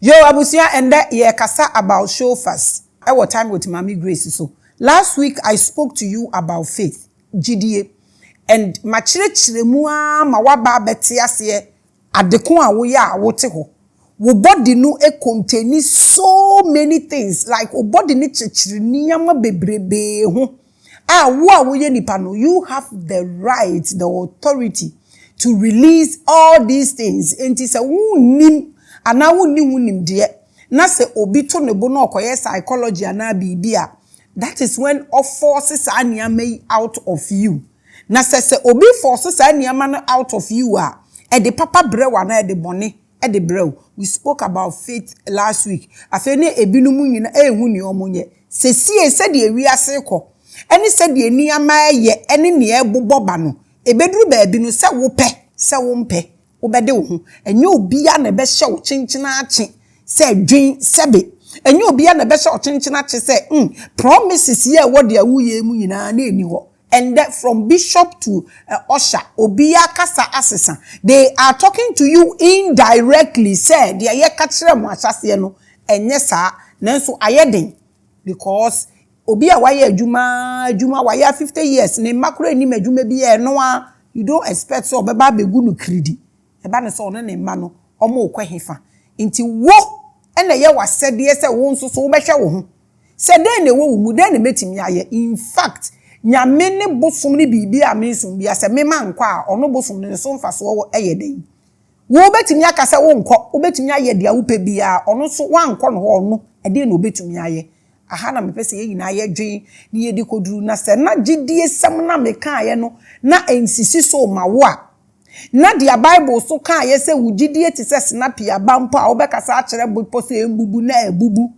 Yo abusia and that ye kasa about SHOFARS. Our time with Maame Grace. So last week I spoke to you about faith, GDA, and ma chire mu a ma waba beti ase adeko a wo ya wote ho. Wo body no e contain so many things like wo body ni chire niyama bebrebe ho. Wo ye nipa no, you have the right, the authority to release all these things. Enti se wo nim ana woni wunim de na se obi to ne bo no okoye psychology ana bibia, that is when all forces are near out of you. Na se obi forces are near man out of you are e de papa brewa na e de bone e de brew. We spoke about faith last week. Afene ebinu mu nyina ehu ne omonye se sie se de wiase ko eni se de niama ye eni ne eboboba no ebeduru ba bi no se wo pe se wo mpe obede wo ho enye obia na be hye wo chinchina ache se dwen sebe enye obia na be hye wo chinchina ache se promises ye wo de awuye mu nyina na eni ho. And that from bishop to usher obia kasa asesa, they are talking to you indirectly. Said they are kachire mo asase no enye sa nanso ayeden because obia waye adwuma waye 50 years ne makro ni madwuma bi e no a you don't expect so beba begu no kridi eba ne so no ne ma no omo okwahefa nti wo ena ye wasede se wo nso so wo behwe wo ho se den ne wo mu den ne metimi aye. In fact nyame ne bosom ne bibi amesum bia se mema nkwa a ono bosom ne so mfa so wo eyeden wo betimi aka se wo nkọ wo betimi aye dia wo pe bia ono so wa nkọ no ho ono ede na obetimi aye. Aha na mepese ye nyina ye dwen ni ye de koduru na se na gidie sem na meka aye no na ensisi so ma wo a na dia Bible so ka aye se wo gidie ti se snapia bampo a obekasa a kire bo se embubu na ebubu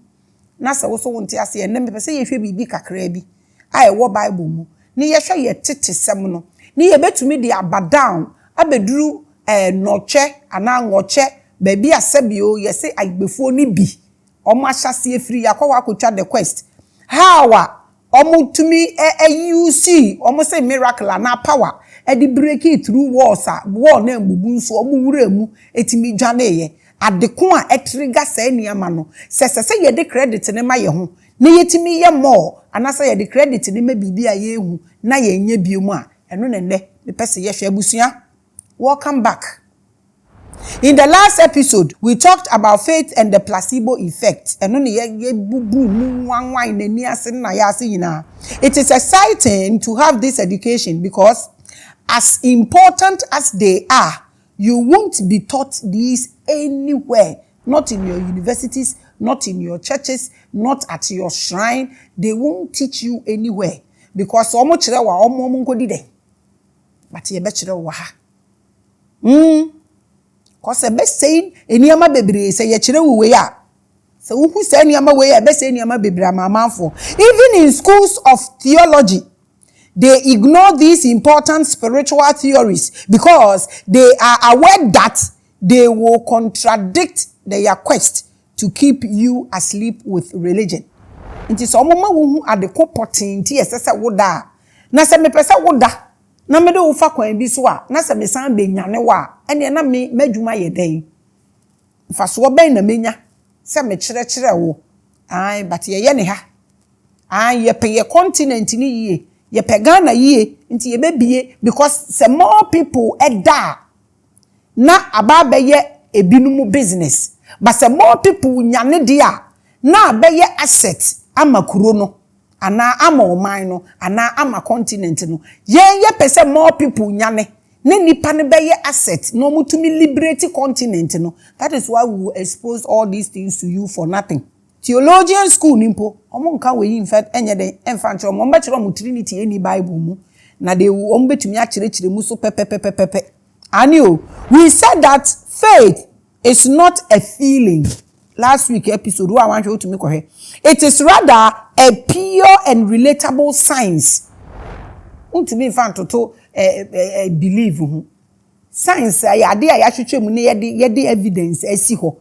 na se wo so wonte ase na mepese ye hwe bibi kakra bi a wo Bible mu ni ye hwe ye tete sem no ni ye betumi de abadown abeduru noche ana ngoche baby asebio ye se agbefuo ni bi omo ahyase free yakwa akotwa the quest how omo tumi use omo say miracle na power e di break it through walls wall na mbubu nso omo wura mu etimi dwane ye adeko a etrigger sa niama no se ye de credit ne ma ye ho na yetimi ye more anasa ye de credit ne ma bibia ye hu na ye nya biemu a eno ne me pese ye hwe abusua. Welcome back. In the last episode, we talked about faith and the placebo effect. It is exciting to have this education because as important as they are, you won't be taught these anywhere. Not in your universities, not in your churches, not at your shrine. They won't teach you anywhere. Because but you bet you cause a best saying eniama bebre say ye kire we ya so who say eniama we ya best say eniama bebre amamanfo. Even in schools of theology they ignore these important spiritual theories because they are aware that they will contradict their quest to keep you asleep with religion. Nti so mama wo hu adeko potinti esese woda na se mepese woda na me de wo fa kwan bi so a na se me san be nyane wa ene na me madwuma ye den fa so ben na menya se me kire wo ai but ye ne ha ai ye pe ye continent ni ye ye pe Ghana ye nti ye bebie because se more people eda na aba be ye ebinumu business but se more people nyane dia na be ye asset amakuro no ana ama oman no ana ama continent no ye pese more people nyane ne nipa ne be ye asset no mutumi liberate continent no. That is why we will expose all these things to you for nothing. Theologian school nimpo omo nka we in fact enye den emfa nche omo be kire omo Trinity any Bible mu na de omo betumi a kire mu so pepe ani o. We said that faith is not a feeling. Last week episode I want you to make her. It is rather a pure and relatable science. Untimi fan to believe science ayade ayahwehwe mu ne yede evidence esi ho.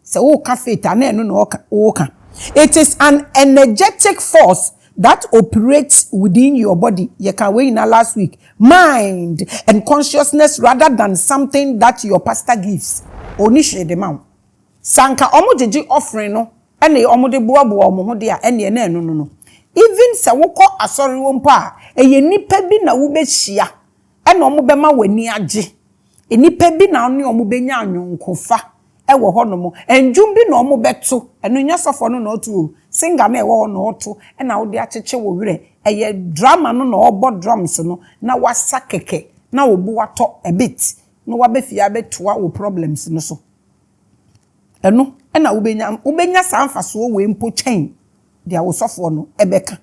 Se wo ka faith ana no no wo ka. It is an energetic force that operates within your body. You can wait in last week. Mind and consciousness rather than something that your pastor gives. Onishe the man. sanka omo jeje offering no ene omo de boaboa omo ho de a ene na eno no even se wokọ asori wo mpa a eye nipa bi na wo be hia ene omo be ma wani age enipa bi na oni omo be nya anwonkofa ewo ho no mo enjum bi na omo beto eno nya sofo no na otu singer na ewo ho na oto na wo de acheche wo were eye drama no na obo drums no na wasa keke na obu wato a bit no wabefia betoa wo problems no so eno na ubenya sanfaso we mpo chen dia wo sofo no ebeka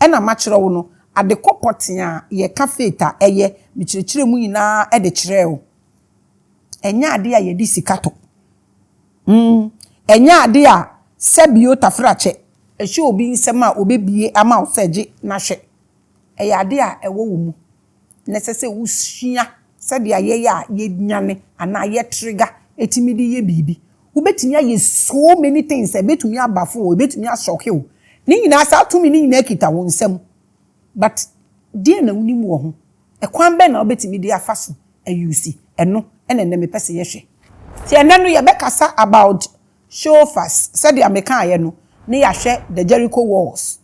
na machire wo no ade kopoten a ye kafeta eye michirekire mu nyina ede kire wo enya ade a ye di sikato enya ade a sebio tafrache ehwe obi nsem a obebie ama oseje na hwe eye ade a ewo wo mu nesese wusua se de aye ya ye nyane ana ye trigger etimidi ye bibi ubetimi aye so many things ebetumi abafo ebetumi ashoke wo ni nyina sa tumi ni nyina kita wo nsem but die na wuni wo ho ekwan be na obetimi de afaso ayusi eno ene me pese ye hwe ti ene no ye bekasa about SHOFARS said the American aye no ne ya hwe the Jericho walls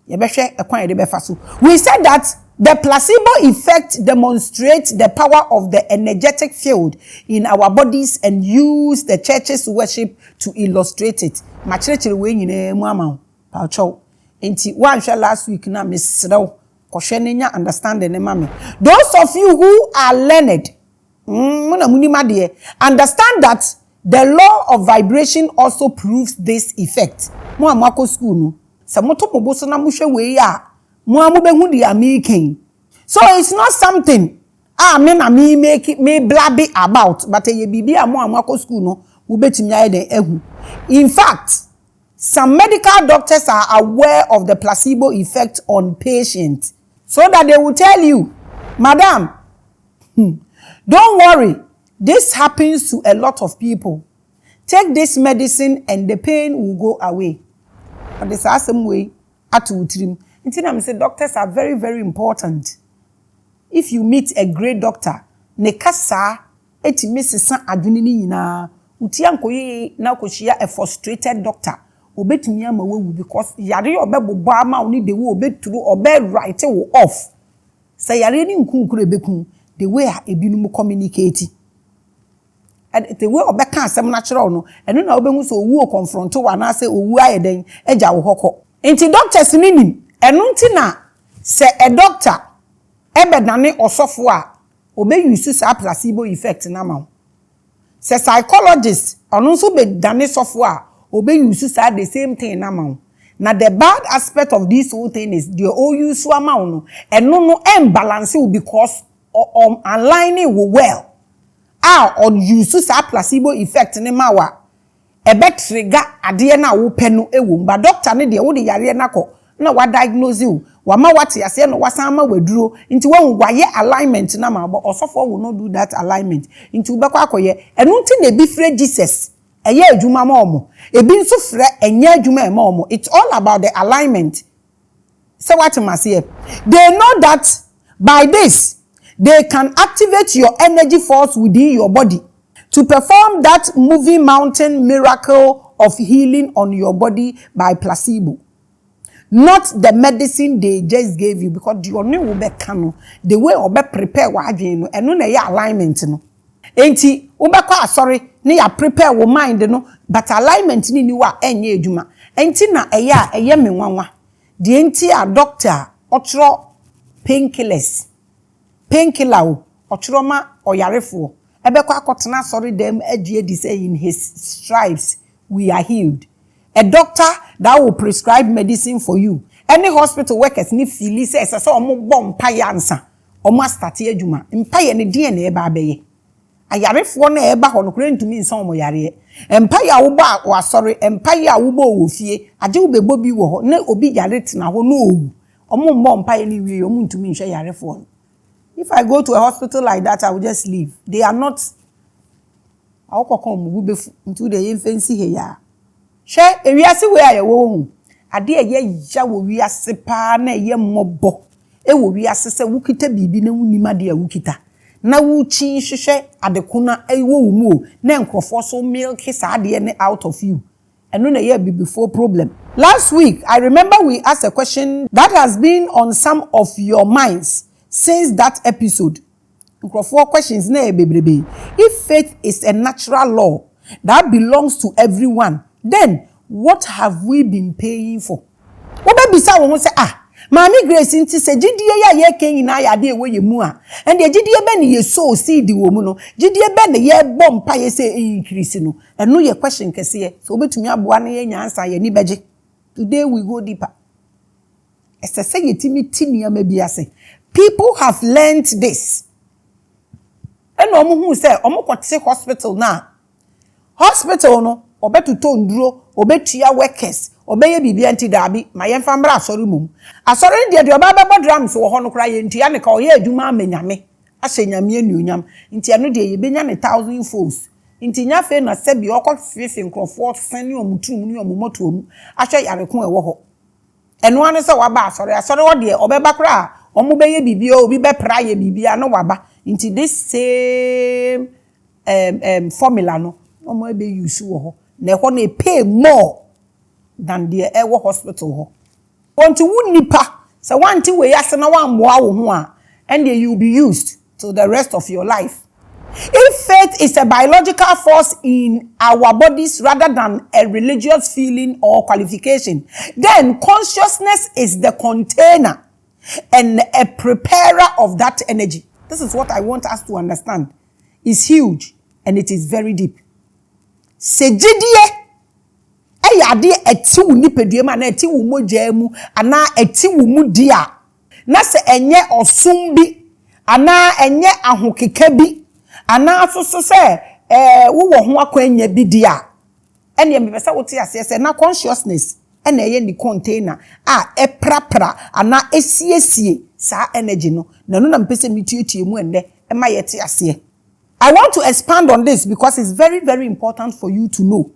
ye be hwe ekwan ye de befaso we said that the placebo effect demonstrates the power of the energetic field in our bodies and use the church's worship to illustrate it. Machirechire we nyine mu ama pa chow. Enti wan hwe last week na mesrew kohwe nenya understanding mame. Those of you who are learned, understand that the law of vibration also proves this effect. Mo amako school no. Se moto moboso na mo hwe we ya so it's not something me make me blabby about but ye bibi amako school no wo betimi aye den ehu. In fact, some medical doctors are aware of the placebo effect on patients so that they will tell you, madam, don't worry, this happens to a lot of people. Take this medicine and the pain will go away. But the same way at utrim. I say doctors are very, very important. If you meet a great doctor, ne kasa eti mesesa adwene ni nyina uti ankoye na koshia a frustrated doctor obetumi ama wewu because yare obebobo ama oni the way obeturu obe right wo off say yare ni nkunkuru ebekun the way a ebinum communicate and the way obeka asem natural no eno na obehu so owu confront wa na say owu ayeden eja wo hokọ enti doctors ni nim eno ntina se a doctor ebedane osofo a obe use sa placebo effect na ma se psychologist ono so be dane sofo a obe use sa the same thing na ma na the bad aspect of this whole thing is the all use ama no eno no imbalance because aligning well or use sa placebo effect ni ma wa ebe trigger ade na wo pe no ewo ba doctor ne de wo de yare na ko na wa diagnose you wa ma wate ase no wasan ma waduro nti won waye alignment na ma osofo will not do that alignment nti ubekọ akoye enu nti na bi frɛ Jesus eye adwuma ma omo ebi nso frɛ enye adwuma ma omo. It's all about the alignment. So what must here they know that by this they can activate your energy force within your body to perform that moving mountain miracle of healing on your body by placebo. Not the medicine they just gave you because you only will be cano the way or be prepare wajin no eno na ya alignment no enti ubekọ sorry na ya prepare wo mind no but alignment ni wa enye adwuma enti na eye menwanwa de enti a doctor otro painkillers painkiller otro ma oyarefo ebekọ akotena sorry dem adue di say in his stripes we are healed. A doctor that will prescribe medicine for you. Any hospital workers need feel says so omo bom paye ansa. Omo start adwuma. Mpaye ne de na eba abeye. Ayarefo na eba ho no kure ntumi nsan omo yare. Mpaye a wo ba wa sorry, mpaye a wo ba wo fie. Age wo bebo bi wo ho na obi yare tena ho no owu. Omo mbo mpaye ni wie omo ntumi nhwe yarefo no. If I go to a hospital like that, I will just leave. They are not awokoko omo befu into the infancy here. She ewiase we aye wo hu ade eye ya wo wiase pa na eye mmobo e wo wiase se wukita bibi na wunima de wukita na wo chi hwehwe adekuna ewo wumu na nkrofo so milk sa ade out of you. And no na be before problem. Last week, I remember we asked a question that has been on some of your minds since that episode. Four questions na bebrebe. If faith is a natural law that belongs to everyone, then what have we been paying for? Obebisa wo say Maame Grace nti se gidie ya ye kan nyina ya de we yemu a and the gidie be ne ye sow seed wo mu no gidie be ne ye bom pa ye say increase no eno ye question kese ye so obetumi aboa ne ye nyansa ye ni beje. Today we go deeper. Ese ye timi tinia ma bi ase. People have learned this. Eno omo hu say omo kwete hospital na hospital no obetuto nduro obetua workers obeye bibia nti dabi ma yemfa mbra asori mum asori de obaba drums wo ho no kra ye ntia ne ka oye adwuma amenyame ahye nyame anuonyam nti eno de ye benya ne 1000 folds nti nya fe na sebi okofefe nkrofo fani omutum ni omomoto ahye yareko ewo ho eno ane se waba asori wo de obeba kra omo beye bibia obi be pra ye bibia no waba nti this same formula no omo ebe use wo ho na ho na pay more than the ewo hospital ho. Want to wun nipa so one thing we ase na wan moa wo ho a and you will be used to the rest of your life. If faith is a biological force in our bodies rather than a religious feeling or qualification, then consciousness is the container and a preparer of that energy. This is what I want us to understand. It's huge and it is very deep. Sejidie ayade eti wu nipadua na eti wu mogya mu ana eti wu mu dia na se enye osum bi ana enye ahokeka bi ana asoso se wo wo ho akwanya bi dia ene me pese wo te ase se na consciousness ene ye ni container eprapra ana esiesie sa energy no na no na mpese mitietie mu ende ma ye te ase. I want to expand on this because it's very, very important for you to know.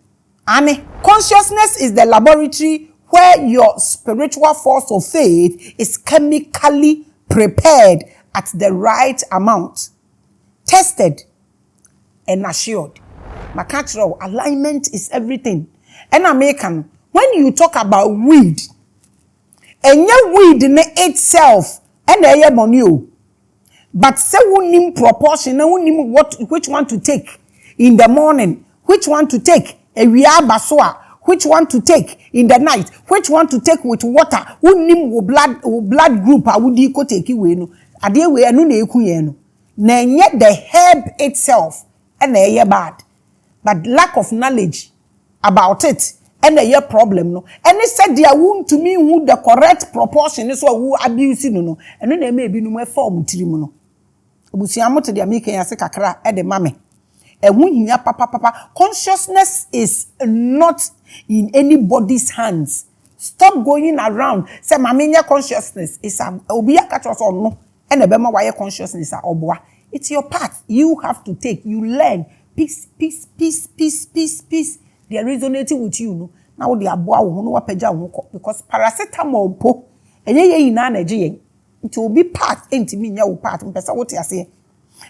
And consciousness is the laboratory where your spiritual force of faith is chemically prepared at the right amount, tested and assured. Macatro, alignment is everything. And American, when you talk about weed, and your weed in itself, and the money. But say we proportion, we which one to take in the morning, which one to take a baswa, which one to take in the night, which one to take with water, who blood group, I would equal take away no. Ade we anu na ekuyeno. Na yet the herb itself and a bad. But lack of knowledge about it and a problem no. And they said they are to me who the correct proportion is what who abuse no. And then they may be no form tirimuno. Obusiamoto de amike yase kakra e de mame ehun hinya papa consciousness is not in anybody's hands. Stop going around say mame nya consciousness is obi akacho so no e na be ma waye consciousness oboa. It's your path you have to take. You learn peace they are resonating with you no na wo de aboa wo no wapaja wo because paracetamol po enye ye ina na eje it will be part intimi nya wo part mpesa wo te ase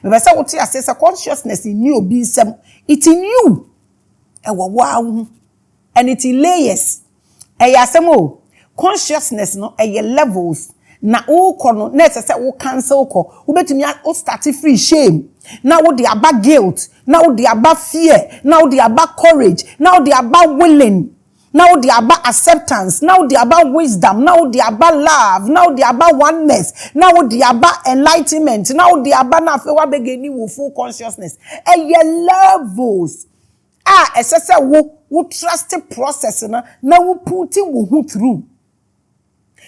mpesa wo te ase se consciousness in you be sem it in you e wo wa and it in layers e ya sem o consciousness no e levels na wo kono na se wo cancel ko wo betumi o start free shame na wo dey about guilt na wo dey about fear na wo dey about courage na wo dey about willing. Now they are about acceptance. Now they are about wisdom. Now they are about love. Now they are about oneness. Now they are about enlightenment. Now they are about full consciousness. And your levels. Essentially, we trust the process. Now we put it through.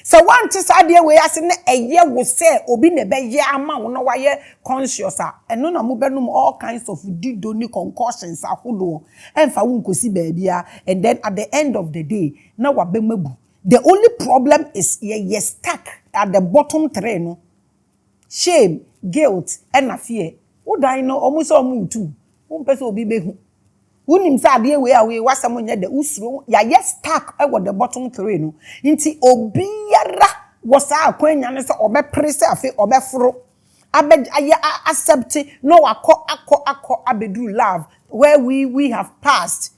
So one thing idea we are saying a year will say obi nebe ye ama no why conscious and no na mo benum all kinds of didoni concussions ahodo emfa wo nkosi baabia and then at the end of the day na wa bemabu. The only problem is ye stuck at the bottom three no shame, guilt and fear. Wo dan no almost omutu wo mpese obi behu unim sa ade we awe wasam nya de usuro ya stuck at the bottom three no nti obiara wosa akwanya ne se obepre se afi obeforo accept no akọ abedu love where we have passed.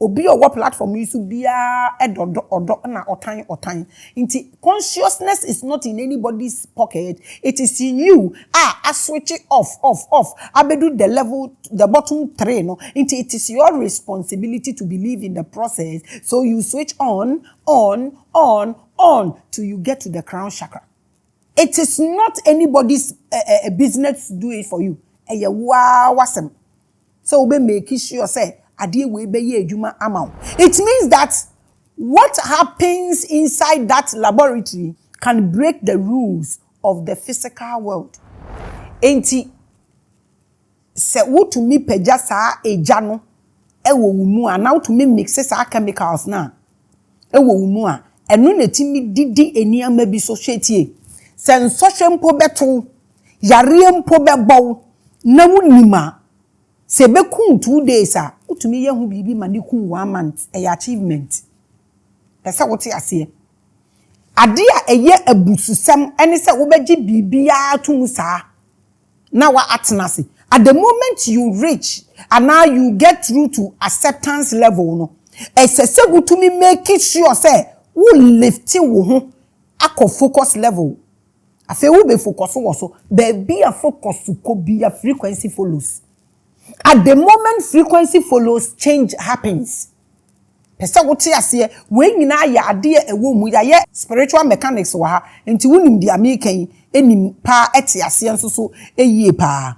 Obi or what platform you should be odo na otan. Inti consciousness is not in anybody's pocket. It is in you. I switch it off. Abedu the level, the bottom tray. No, inti it is your responsibility to believe in the process. So you switch on till you get to the crown chakra. It is not anybody's business to do it for you. So we make sure say. It means that what happens inside that laboratory can break the rules of the physical world. Enti se wo to me peja saa eja no ewo mu a na wo to me mix saa chemicals na ewo mu a eno na timi didi eniama bi so hwetie se nsohwe mpo beto yare mpo bebo na wunima se bekum 2 days a utumi ye hu bibi manikum 1 month e achievement pesa wote ase ade a eye abususem ene se wo beji bibi ya tum saa na wa atenase at the moment you reach and now you get through to acceptance level no esese gutumi make sure say wo lift wo ho akọ focus level afi wo be focus wo so be a focus ko be a frequency follows. At the moment frequency follows, change happens. Pesa wote ase we nyina ya ade ewo mu ya spiritual mechanics wa ha enti wonim dia mekan enim pa ete ase nso so eyie pa.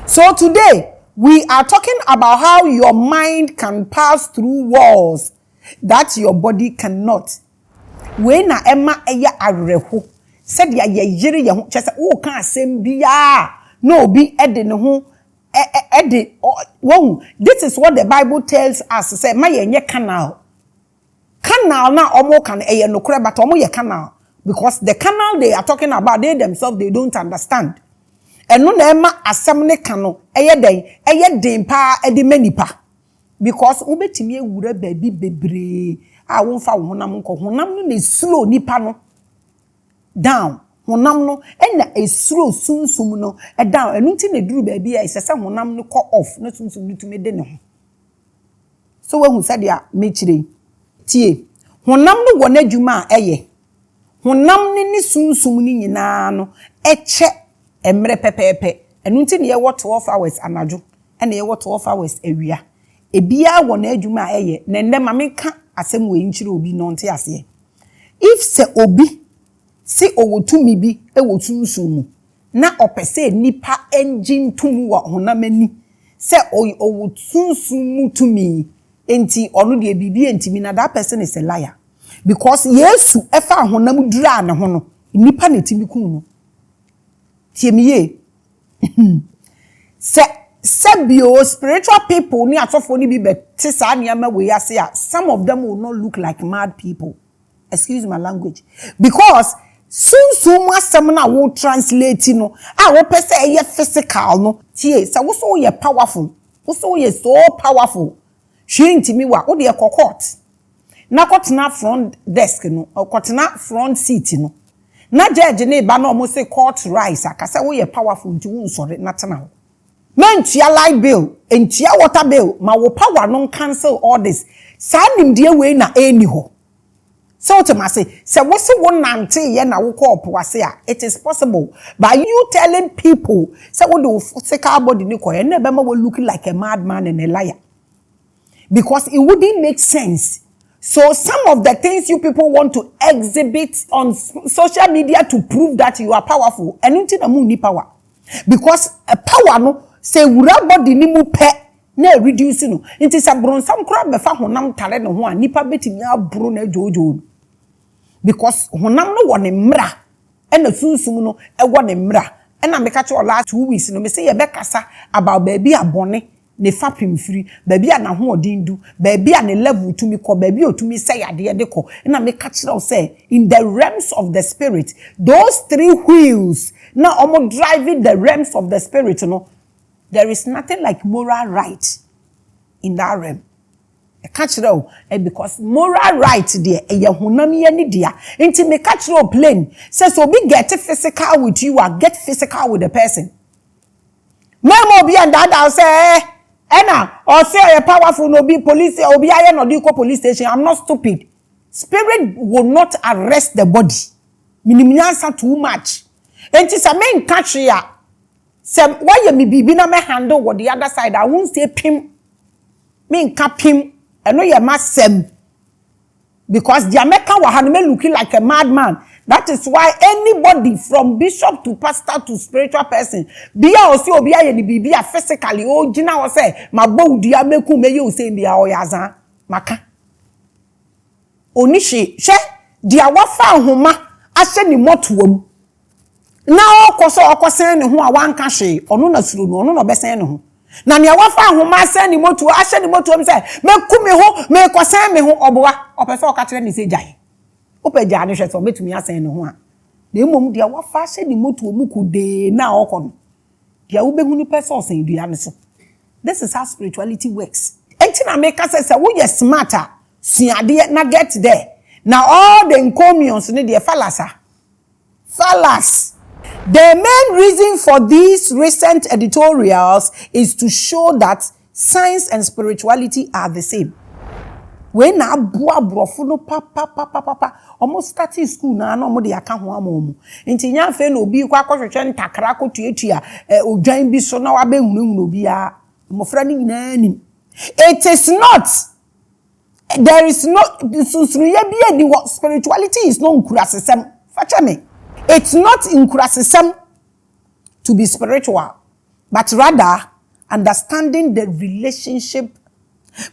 So today we are talking about how your mind can pass through walls that your body cannot. We na ema eya areho said ya ye yire ye ho chese wo kan asem bia no bi ede ne ho this is what the Bible tells us. Say, my yenye canal na omo can eye no kure but omo ye canal because the canal they are talking about they themselves they don't understand. And no na ema asem ne kano eye den pa edi manipa because ubetimi ewure baabi bebre a wonfa honam nko honam no na slow nipa no down. Honam no ena esuro sunsum no e down enu nti na duru baabi a isese honam no call off na sunsum no tumi de ne ho so we hu said ya mechire tie honam no wo na dwuma a eye honam ni sunsum ni nyina no eche emre pepepe enu nti na ye what 12 hours anadwo ena ye what 12 hours awia ebia wo na dwuma a eye na nde ma meka asem we nchire obi no nte ase if se obi si owotumi bi ewotunsumu na opese nipa engine tumu wa honamani se owotunsumu tumi enti onu de bibi entimi na that person is a liar because yesu efa honam dura ne ho no nipa na timi kun no tiemiye se bio spiritual people ni atofo ni bi beti sa niam we ase a some of them will not look like mad people, excuse my language, because soon asem na wo translate no a wo pese eye physical no tie sa wo so ye powerful wo so ye so powerful hwe ntimi wa wo de court na kotena front desk no kotena front seat no na judge ne ba no mo say court rise akasa wo ye powerful nti wo nsore na tena ho mantia light bill entia water bill ma wo power no cancel all this sa nimdie we na eni ho. So to say what's one nante ye na wo call poase a it is possible by you telling people say what do physical body ni ko na be ma we looking like a madman and a liar because it wouldn't make sense. So some of the things you people want to exhibit on social media to prove that you are powerful and until the moon ni power because a power no say wura body ni mu pe na reduce no it is a bron some crab be fa honam tare no ho a nipa betimi abro na jojo because honam no wone mra and the sunsum no e wone mra and I make catch all last 2 weeks no me say ye be kasa about baby abone ne fapim free baby a na ho odin du baby a ne level to me ko baby otumi say ade de ko and I make catch all say in the realms of the spirit those 3 wheels now omo driving the realms of the spirit no there is nothing like moral right in that realm. Catch because moral right there e honam ye ni dia enti me catch plane says so be get physical with you or get physical with the person Memo be and that I'll say, Ena, or say a powerful no be police, or be I no do police station. I'm not stupid. Spirit will not arrest the body. Minimiansa too much. And it's a main country. Some why you be na me handle what the other side. I won't say pim. Me cap him. I know you must sem. Because the American will looking like a madman. That is why anybody from bishop to pastor to spiritual person, be also be a physically, oh, Gina was say, my bow, dear Meku, may you say, be our yazan, Maka. Onishi, she, dear wafa homa, I send him what to now, Koso, who are one country, or no, no, best no. Na me wafa homa send him to I send him to say, me come home, me kwasem me ho oboa, opese o ka kire ni say jai. Ope ja ne hweso metumi asen ne ho a. Na emom dia wafa send him to omuku de na okon. Dia wo behu ni person osen dua ne so. This is how spirituality works. Enti na make say wo ye smarter, suade na get there. Now all the encomiums ne de falasa. Falas. The main reason for these recent editorials is to show that science and spirituality are the same. When na boa brofo no papa almost starting school na no mo de aka ho amomo nti nya fe na obi kwa kwahwehwe ntakra ko tuatua odwan bi so na wa behunhunu obi a mofra ni nyina ni. It is not, there is no spirituality is not nkurasesem facha me. It's not nkurasesem to be spiritual, but rather understanding the relationship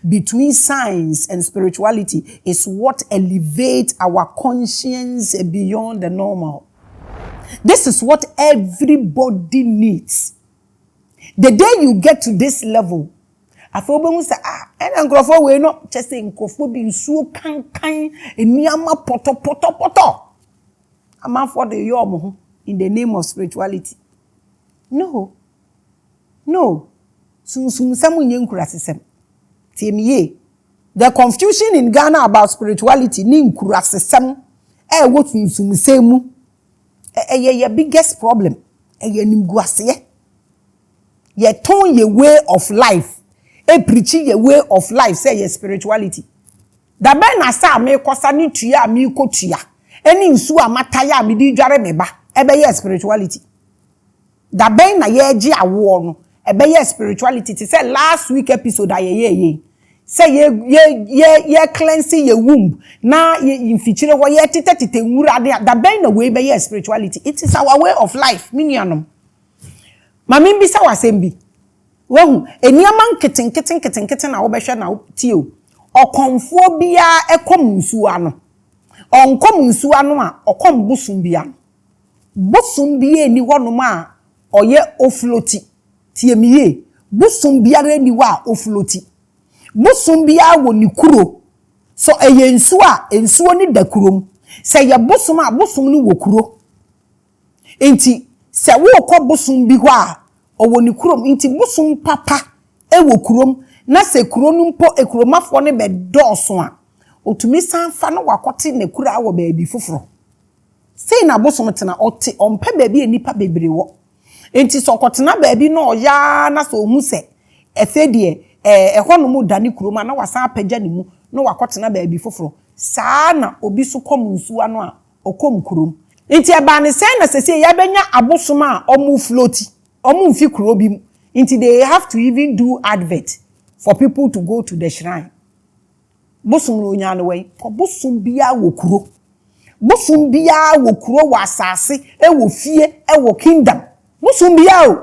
between science and spirituality is what elevates our conscience beyond the normal. This is what everybody needs. The day you get to this level, afobe say and nkrofo we no just say nkrofo bi nsuo kankan eniama poto am for the yom in the name of spirituality. No. Sum samu nkurasesem. The confusion in Ghana about spirituality ni nkurasesem what sum semu your biggest problem ye nimguase ye turn your way of life preaching your way of life say your spirituality da ben na sa me kosa ni tua mi kotua eni nsu amataya mi di dware meba your spirituality da ben na ye gi awo no your spirituality ti say last week episode aye say ye cleansing your womb na ye feature wo ye tete nwura da ben na we your spirituality. It is our way of life minianom mami bi sa wasembi wahu eniama nketen na wo behwe na tio okonfo bia ekom nsuo ano onkom nsuo ano a okom busum bia ni wonom a oye ofloti tie miye busum bia re ni wa ofloti busum bia wo ni kuro so eye nsuo ni da kurom se ye busum a busum ni wo kuro enti se wo kọ busum bi ho a owo ni kurom enti busum papa wo kurom na se kuro no mpo ekuromafo ne be dọọso a otumi sanfa no wakote ne kura awo baabi foforo sei na busum tena ote ompa baabi enipa bebre wo enti so kotena baabi no oya na so hu se efedie ehonu mu dani kuroma na wasan apagya ne mu no wakotena baabi foforo saa na obi so kom nsuwa no a okom kurom enti eba ne sei na sese ya benya abusum a omu floati omu mfi kuro bi enti they have to even do advert for people to go to the shrine busum no nya no we ko busum bia wo kuro wa asase wo fie wo kingdom busum bia o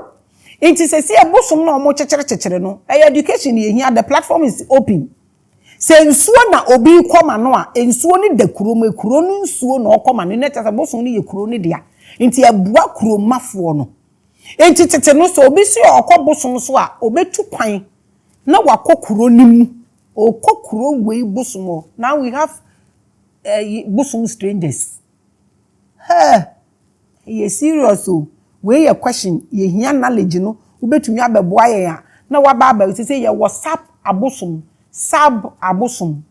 enti sese busum na omo chechere no education ye here the platform is open se nsuo na obi koma no a nsuo ni da kuro mu kuro no nsuo na okoma no net asa busum ni ye kuro ni dia enti abua kuro mafo no enti tete no so obi si okobusum so a obetu kwan na wakokuro nimu okokuro we busum. Now we have busum strangers. Ye serious o we your question ye hia knowledge no ubetumi abeboa ye a na waba we say ye WhatsApp abusum sab abusum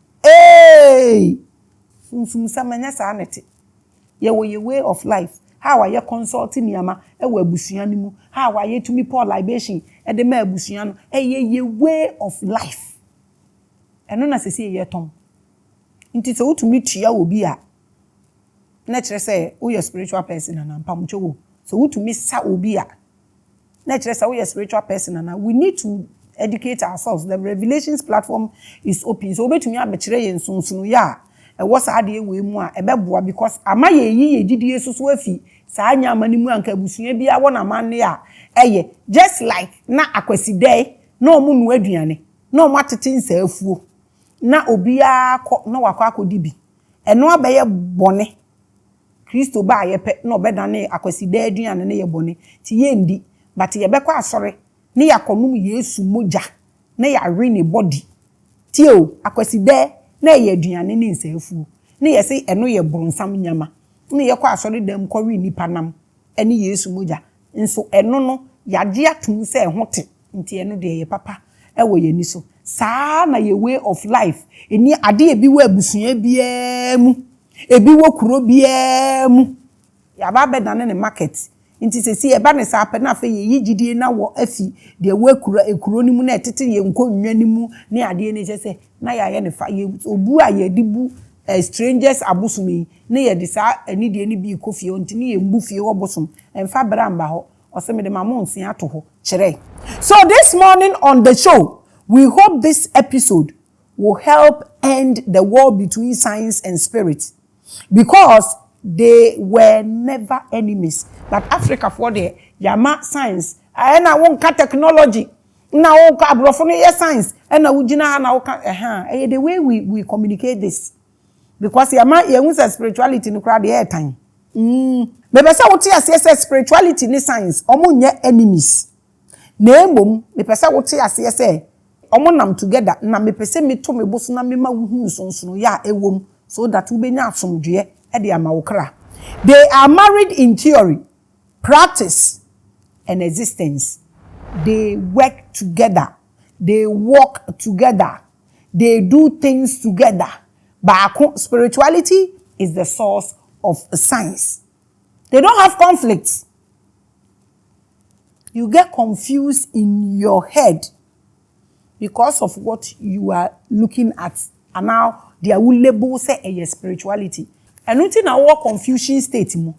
sum samanya sa nete ye wo ye way of life how are you consulting yama ewe abusua ni mu how are you to me pour libation e de ma abusua no ye way of life eno na sese ye ton nti so to me tua obi a na kire say wo spiritual person na mpamcho wo so wo to me sa obi a na kire say wo spiritual person na we need to educate ourselves. The Revelations platform is open so obetumi abekire ye nsonsono ya was ade we mu a ebeboa because ama ye gidie soso afi saa nya amani mu anka abusua bia wona manne a eye just like na akwasidai na omu nu aduane na omu atete nsaafuo na obia na wakwa akodi bi eno abeye bone Kristo ba ye pe na obedane akwasidai aduane na ye bone ti ye ndi but ye bekwa asore ne yakonum Yesu moja na ya re ne body ti o akwasidai na ye aduane ne nsaafuo na ye se eno ye bronsam nyama na ye kwa asore dem kɔwe nipa nam ene Yesu moja nso eno no yagye atum se hote nti eno de ye papa ewo ye ni so saa na ye way of life eni ade ebi wo abusua bia mu ebi wo kuro bia mu ya ba bedane ne market nti sesi e ba ne saa pe na afa ye yigidie na wo afi de wo ekuro ni mu na etete ye nkonwa ni mu ne ade ne se na ya ye ne fa ye obu a ye dibu strangers abusumi ne ye de saa anidie ne bi kofie onti ne ye mbu fie wo bosum emfa bramba ho oseme de mamonse ato ho kire. So this morning on the show we hope this episode will help end the war between science and spirit because they were never enemies. But Africa for the yama science na wonka technology na wonka abrofo no science na wugina na woka the way we communicate this because yama ye spirituality no crowd the time me be say wote ase spirituality ni science omo nye enemies na emom me be say wote ase say omo nam together na me pese me to me boso na me ma wuhu sonsono ya ewom so that we benya asomdwe e de ama wokra. They are married in theory, practice, and existence. They work together. They walk together. They do things together. But spirituality is the source of science. They don't have conflicts. You get confused in your head because of what you are looking at. And now they will label say a spirituality. And nothing na war confusion state mo.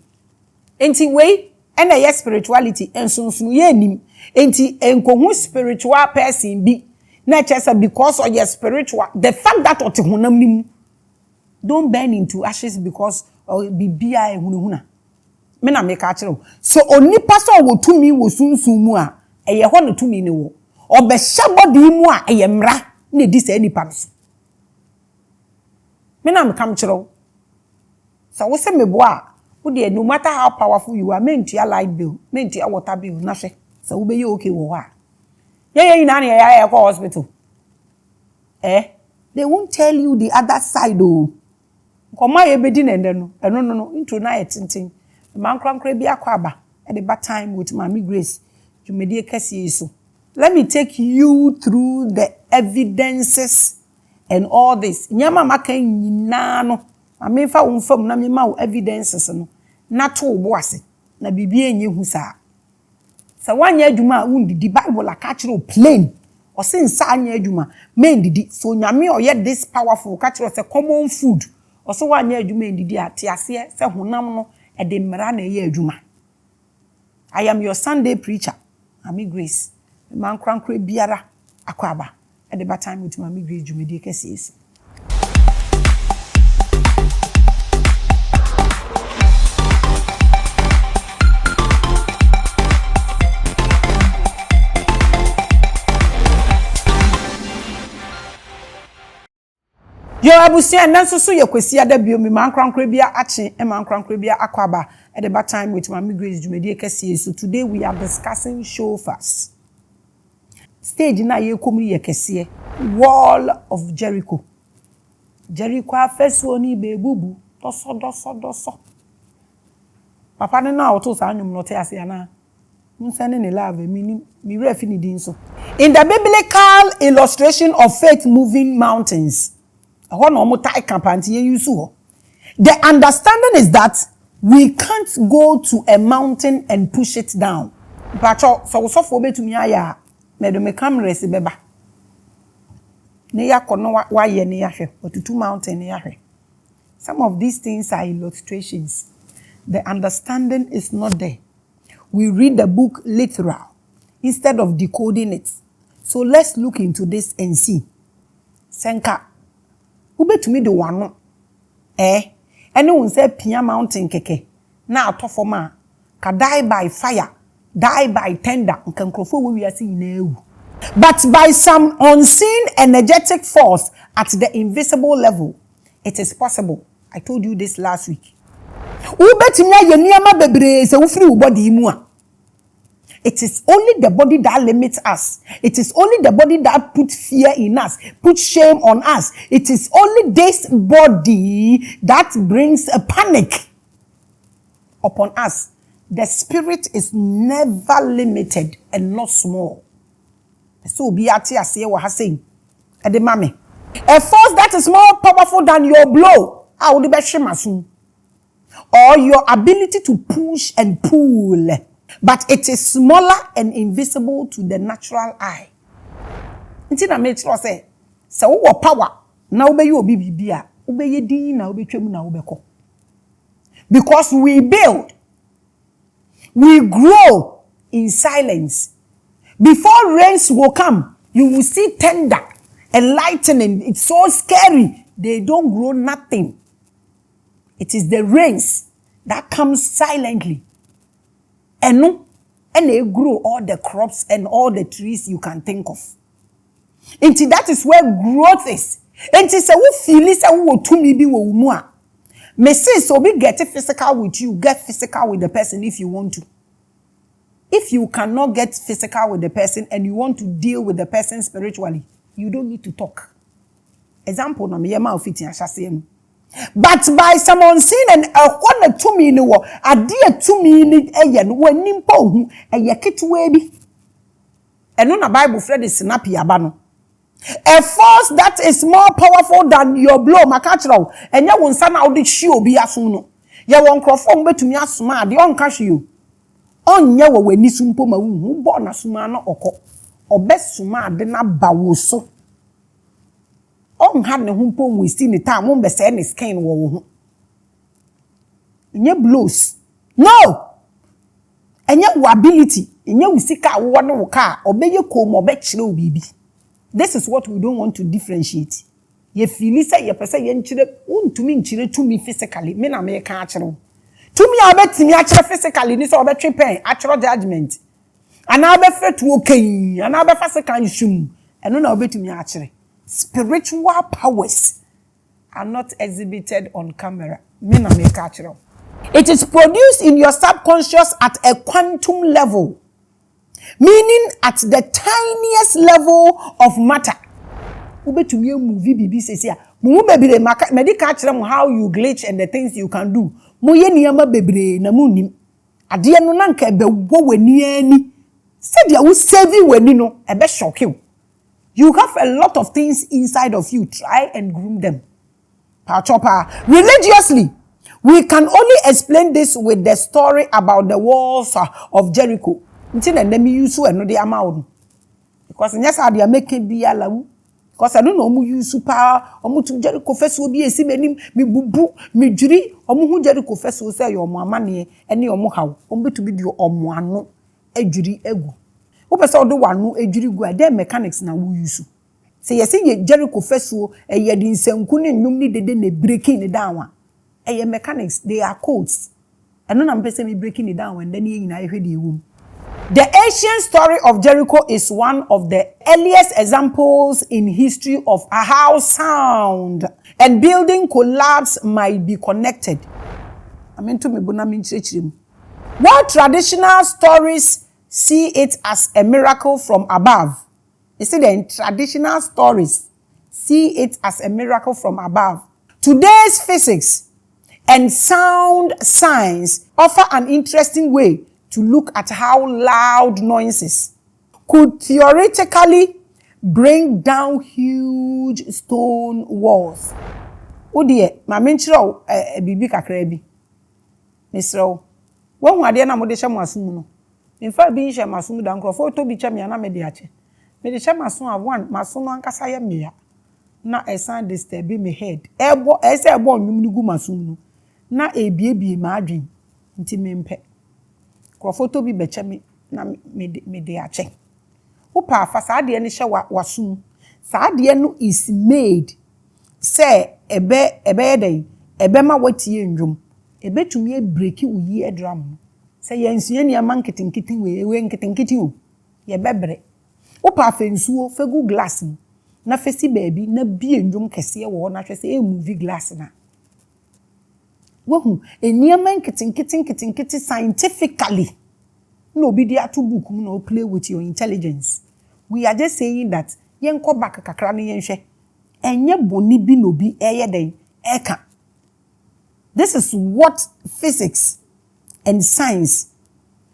Enti we and a spirituality and sunsun ye nim. Enti enkohu spiritual person bi na chesa because of your spiritual the fact that ote honam nim don't burn into ashes because of bibia ehunhuna. Me na make akere. So onipa so wo tumi wo sunsun mu a eye ho no tumi ne wo. Obehya body mu a eye mra na di sa nipa no. Me na me kam kere. So we say me boa, no matter how powerful you are, menti a light bill, menti a water bill, nothing. So we be okay with what? Yeah, I go hospital. They won't tell you the other side though. Come my ebedin and no, into night tinting. The man crank be a kwaba at the bad time with Maame Grace. You may dear Cassie so. Let me take you through the evidences and all this. Nyama makan nano. Ame fa unfam na me ma evidences no na to boase na bibia enye hu saa sa wanya adwuma undidi Bible aka kire plain o se nsa anya adwuma men didi so nyame o ye this powerful ka kire se common food o so wanya adwuma ndidi ate ase se honam no e de mmara na ye adwuma. I am your Sunday preacher Maame Grace man krankra biara akwaba at the bad time with Maame Grace dwumedi kese. Yo abusia nanso so yekwesi ada bio me man krankra bia ache e man krankra bia akwaba at the bad time with Maame Grace dwumedi kese. So today we are discussing SHOFARS. Stage na ye komri ye kese wall of Jericho. Jericho afeso ni bebubu doso. Papa ne na oto sa anyum no te ase ana. Munsane ne love mi refi ni din so. In the biblical illustration of faith moving mountains. The understanding is that We can't go to a mountain and push it down. Pacho, so for be to me aya, me do me camera si beba. Ne ya kono wa ye ne ya hwe, otutu mountain ne ya hwe. Some of these things are illustrations. The understanding is not there. We read the book literal instead of decoding it. So let's look into this and see. Senka, ube to me the one. Anyone say Pia Mountain keke. Na atofoma ka die by fire, die by tender. We are seeing. But by some unseen energetic force at the invisible level, it is possible. I told you this last week. It is only the body that limits us. It is only the body that puts fear in us, puts shame on us. It is only this body that brings a panic upon us. The spirit is never limited and not small. So be at here, say what I say. Maame. A force that is more powerful than your blow, or your ability to push and pull. But it is smaller and invisible to the natural eye. Until I make sure say, so power now be you be bia, obey din na obetwam na obeko. Because we build, we grow in silence. Before rains will come, you will see thunder and lightning. It's so scary. They don't grow nothing. It is the rains that comes silently. And they grow all the crops and all the trees you can think of. And that is where growth is. And say we feel it we to me be we me say so be get physical with you, get physical with the person if you want to. If you cannot get physical with the person and you want to deal with the person spiritually, you don't need to talk. Example na me yema ofiti ahase. But by some unseen and one to me no ade to me ni eye no wanim pa hu eye ketewa bi. Eno na Bible Fred is snappy aba no. A force that is more powerful than your blow makachiro enye wo nsa na wo de hwe obi aso no. Ye won krofo mbetumi asoma ade on ka hwe o. Onye wo wani sumpo ma wu bo na suma na okọ. Obesuma ade na bawo so. On had ne humpo we see the time won be say ne skin wo ho. Enye blows. No. Enye wo ability, enye wo sika wo ne wo ka, obeye kom obekire obibi. This is what we don't want to differentiate. Ye feel say ye pese ye nchire untumi nchire tumi physically. Me na me ka akire. Tumi abetimi akire physically ni say obetwe pen, akire judgment. Ana abefe to okay, ana abefa se kan shum. Eno na obetumi akire. Spiritual powers are not exhibited on camera. It is produced in your subconscious at a quantum level, meaning at the tiniest level of matter. How you glitch and the things you can do. Said you will save you when you know a best shock you. You have a lot of things inside of you. Try and groom them. Religiously, we can only explain this with the story about the walls of Jericho. Because yes, they are making be allowed. Because I don't know who use super or to Jericho first will be a simenim, me bubu, me jury, or who Jericho first will say your money, and your mohau, to be your omuano, a jury ego. Opesa do wanu ejuri gu ade mechanics na wo use. Say you say Jericho fesuo e ye di nsanku ne nnwom ni dede na breaking it down. E mechanics, they are codes. Eno na mpese me breaking it down and then ye nyina ehwe de ewum. The ancient story of Jericho is one of the earliest examples in history of how sound and building collapse might be connected. To me bona min chirechirem. While traditional stories see it as a miracle from above. You see, the traditional stories see it as a miracle from above. Today's physics and sound science offer an interesting way to look at how loud noises could theoretically bring down huge stone walls. Odie, ma menchiro bibi kakra bi. Misro. When we are there, mo de share masum no. In fact, being share masum da nkrofo to bi chame na me de ache. Me de share masum a one masum no ankasa ye me ya. Na esan disturb me head. Ebo ese ebo nwum ni gu masum no. Na ebiebie ma adwen. Nti me mpe. Nkrofo to bi be chame na me de ache. Upa afa saa de ne hye wasum. Saa de no is made say ebe yeden ebe ma watie ndwom. Ebe tumi e break uyi edram. Say yensuye ne ama nketenkete we nketenkete o. Ye bebre. Upa afa nsuo fegu glass na fesi baabi na bie ndwom kese wo na hwese e movie glass na. Wohu eniama nketenkete scientifically. No be there to book no play with your intelligence. We are just saying that yen ko back kakra ne yen hwe. Enye boni bi no bi eyeden eka. This is what physics and science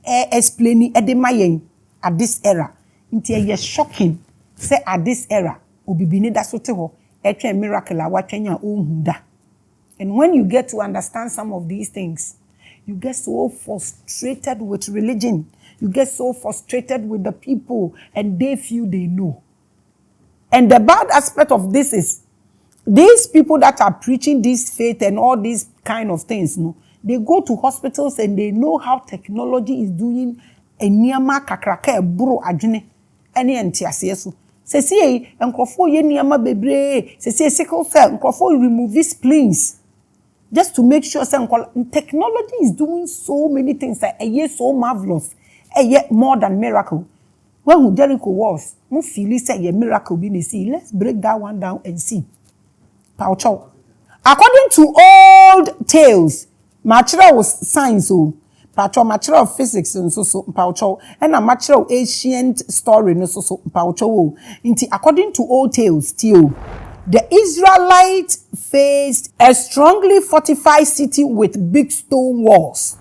explaining edemayen at this era. Inti ye shocking say at this era obibini da sote ho etwe miracle a watwenya ohun da. And when you get to understand some of these things, you get so frustrated with religion. You get so frustrated with the people and they feel they know. And the bad aspect of this is these people that are preaching this faith and all these kind of things, no, they go to hospitals and they know how technology is doing eniyama kakraka bro adwene ene entiase so. Sesi enkrofo ye niyama bebre, sesi sickle cell enkrofo remove these spleens. Just to make sure technology is doing so many things that are so marvelous, more than miracle. When Jericho was, no feel say a miracle be see. Let's break that one down and see. Paucho. According to old tales, material was science, so Paucho material of physics and so Paucho, and a material ancient story no so Paucho. According to old tales, Theo. The Israelites faced a strongly fortified city with big stone walls.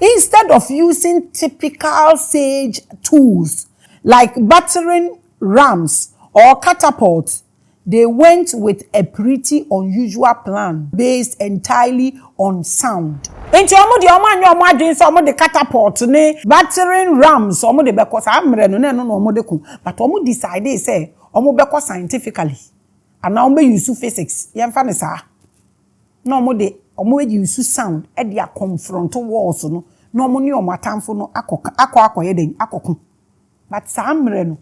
Instead of using typical sage tools like battering rams or catapults, they went with a pretty unusual plan based entirely on sound. Enti omo de omo adwen so omo de catapult ne battering rams omo de bekọ sa amre no na no omo de ku, but omo decide say omo bekọ scientifically. And now we use physics. Yemfa ne sa. No mo de omo use sound e de confront walls no. No mo ni omo atamfo no akoye den akoko. But sa amre no.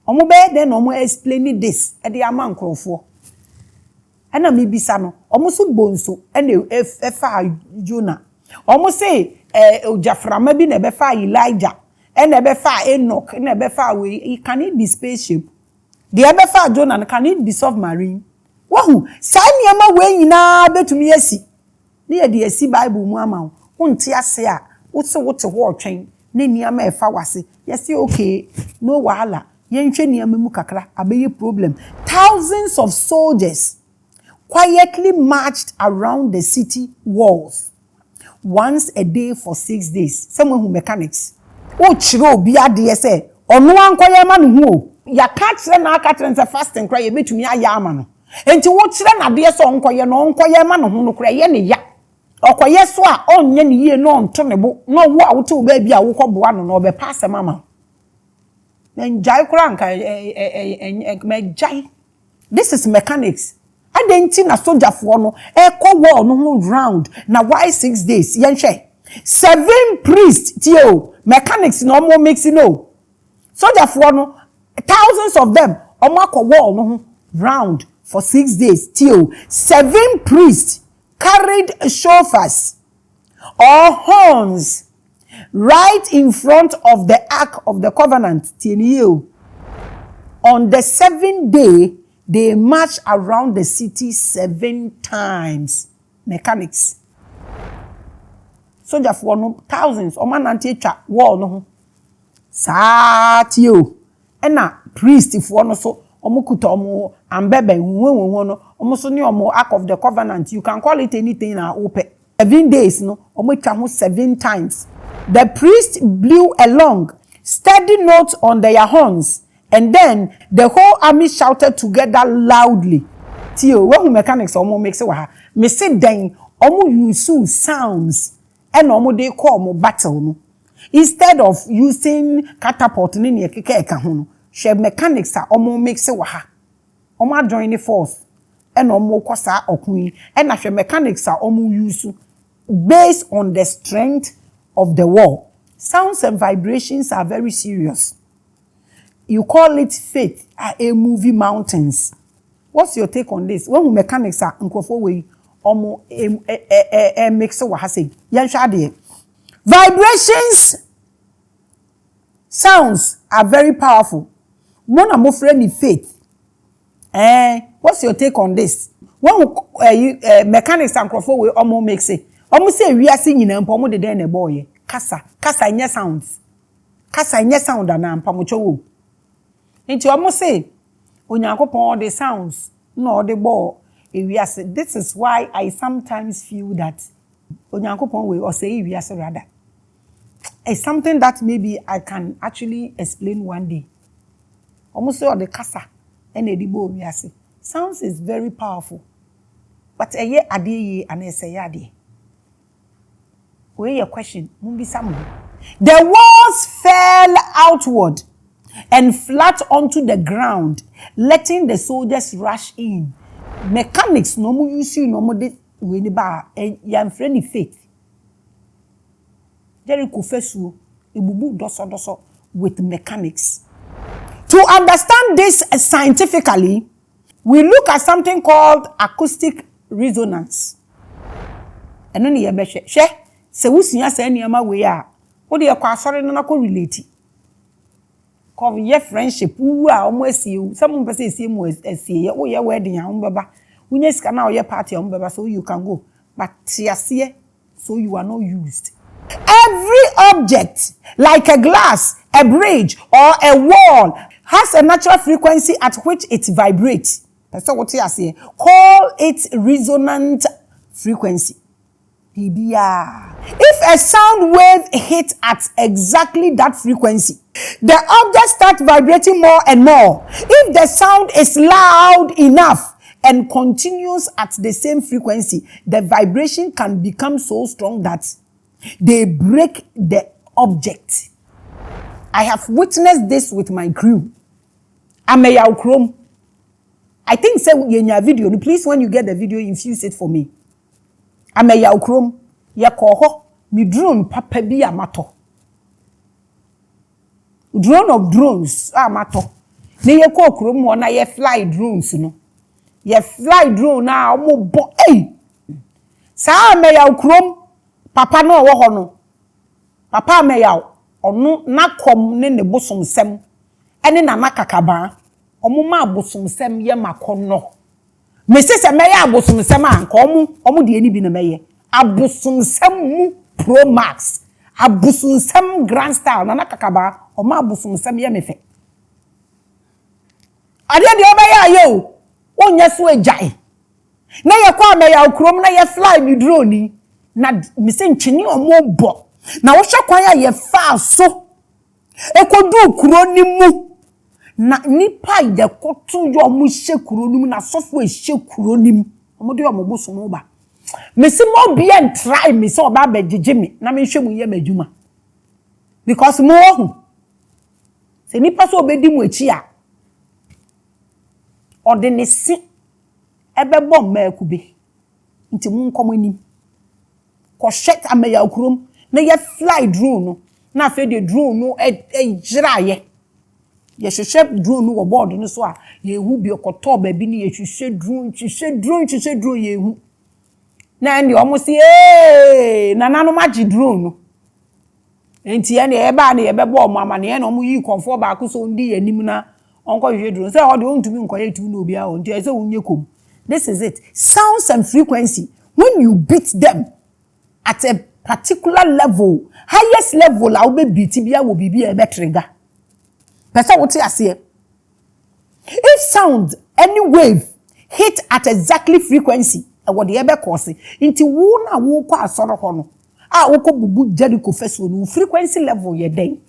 Omo be den omo explain this e de ama nkrofo. E na me bisa no. Omo so bonso e na efa Jonah. Omo say ojaframa bi na be fa Elijah. E na be fa Enoch, e na be fa we can it be spaceship. The ebefa Jonah can it be submarine? Wahu, sa niyama we nyina betumi asi. Ne de asi Bible mu ama wo nte ase a wote ho otwen ne niyama efa wase. Yes, okay, no wahala. Yenhwe niyama mu kakra abeye problem. Thousands of soldiers quietly marched around the city walls once a day for 6 days. Someone who mechanics. O chiro obi ade say onu ankoye ma ne hu. Ya katre na akatre nse fasting kra ye betumi aya ama no enti wo kire na de so onkoye ma no hu no kra ye ne ya okoye so a onye ne yie no onto ne bo no wo a wote oba bia wo koboa no no be pass mama enjai kra nka mejai. This is mechanics. Adenti na soldierfo no e ko war no ho round na why 6 days yen hwe 7 priests tio mechanics no mo mix no soldierfo no thousands of them omako wall no round for 6 days till 7 priests carried shofars or horns right in front of the ark of the covenant till you. On the 7th day they marched around the city 7 times. Mechanics. Soldier for no thousands omanante twa wall no satio. Ena priest for no so omukuta omo ambebe nwenwo no omo so ne omo ark of the covenant. You can call it anything na ope. 7 days no omo twa ho 7 times. The priest blew a long steady note on their horns, and then the whole army shouted together loudly. Tio, when mechanics omo makes it wa me say then omo use sounds and omo dey call mo battle no. Instead of using catapult ni ne keke eka ho no, she mechanics a omo mix wa ha. Omo join the force and omo kosa okun and na mechanics a omo use based on the strength of the wall. Sounds and vibrations are very serious. You call it faith, a movie mountains. What's your take on this? When mechanics are nkofo we omo mix wa ha say yanhwa de. Vibrations, sounds are very powerful. Mona mo friend faith. What's your take on this? When mechanics and crofo we omo mix it. Omo say we are singing and omo de den boy. Kasa nye sounds. Kasa nye sound na mpa mo chowo. Nti omo say Onyankopon the sounds no the ball. This is why I sometimes feel that Onyankopon we or say we rather. It's something that maybe I can actually explain one day. Almost all the kasa and edibo we say. Sounds is very powerful. But a year a day and a say yadi. Where your question? The walls fell outward and flat onto the ground, letting the soldiers rush in. Mechanics no more use no more de we ni ba yan friendly faith. Jericho fesu ebubu doso with mechanics. To understand this scientifically, we look at something called acoustic resonance. And then you be she se wusia se niama we a wo de kwa asore no na ko relate. Cause your friendship wu a omo asie some person asie mu asie wo ye wedding a omo baba unya sika na your party omo baba so you can go but tiasie so you are not used. Every object like a glass, a bridge or a wall has a natural frequency at which it vibrates. That's what you say. Call it resonant frequency. If a sound wave hits at exactly that frequency, the object starts vibrating more and more. If the sound is loud enough and continues at the same frequency, the vibration can become so strong that they break the object. I have witnessed this with my crew. I think say in your video, please when you get the video, infuse it for me. Ameya ukrom ye koho mi drone papa bi amato. Drone of drones amato. Ne ye ko okrom wo na ye fly drones no. Ye fly drone na omo bo sa ameya ukrom papa no wo ho no. Papa ameya onu nakom ne bosom sem ene na makakaba omo ma bosom sem ye makono. Mesese meye abosom sem anka omo de ani bi na meye abosom sem mu pro max abosom sem grand style na nakakaba omo abosom sem ye mefe ade de obeye ayo onya so agyae na ye kwa meya okrom na ye fly bi drone na mese nchini omo bo na wo hwe kwan ya ye fa so ekodu kuro ni mu na nipa ide kotu yo mu hye nim na sofo hye kuro nim omo de omo boso no ba mesi mo bia and try me so ba begege me na me hwe mu ye madwuma because mo hu se nipa so obedi mu achi a ode ne si ebebo ma akube nti mu nkomo anim ko hwet ameya okurom na ye fly drone no na fe de drone no ejiraye ye hwehwe drone no board no so a ye hu bi okoto ba bi ni ye hwehwe drone ye hu na ndi omo si na nanu magi drone no enti ye na ye ba na ye bebo omo amane ye na omo yi konfo ba ko so ndi yanim na onko hwehwe drone say o de ontumi nkoye tu na obi a o nti e say unye kom. This is it. Sounds and frequency, when you beat them at a particular level, highest level I will beat bia will be a trigger. Person what you say. If sound any wave hit at exactly frequency, what the ebe cause into wo na wo kwa asoro ho no a wo ko bubu Jericho feso no frequency level ye den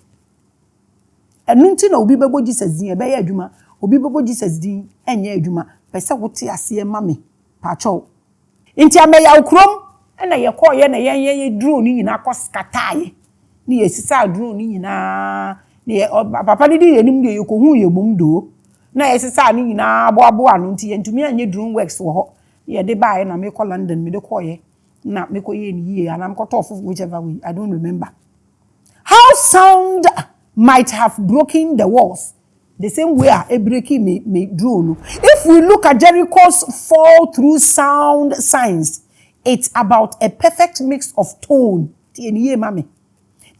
enunti na obi bebo Jesus din ebe ya adwuma obi bebo Jesus din enye adwuma person what you say mame pa cho inti ameya okrom na ye call ye na ye drone ni nyina kos kataye ni ye sisa drone ni nyina ni papa di ye nim de ye ko hu ye mum do na ye sisa ni nyina abo anu nti ye ntumi anye drone works wo ho ye de bae na me call London me de call ye na me ko ye ni ye anam ko tof whichever way I don't remember. How sound might have broken the walls the same way a breaking me drone. If we look at Jericho's fall through sound signs, it's about a perfect mix of tone,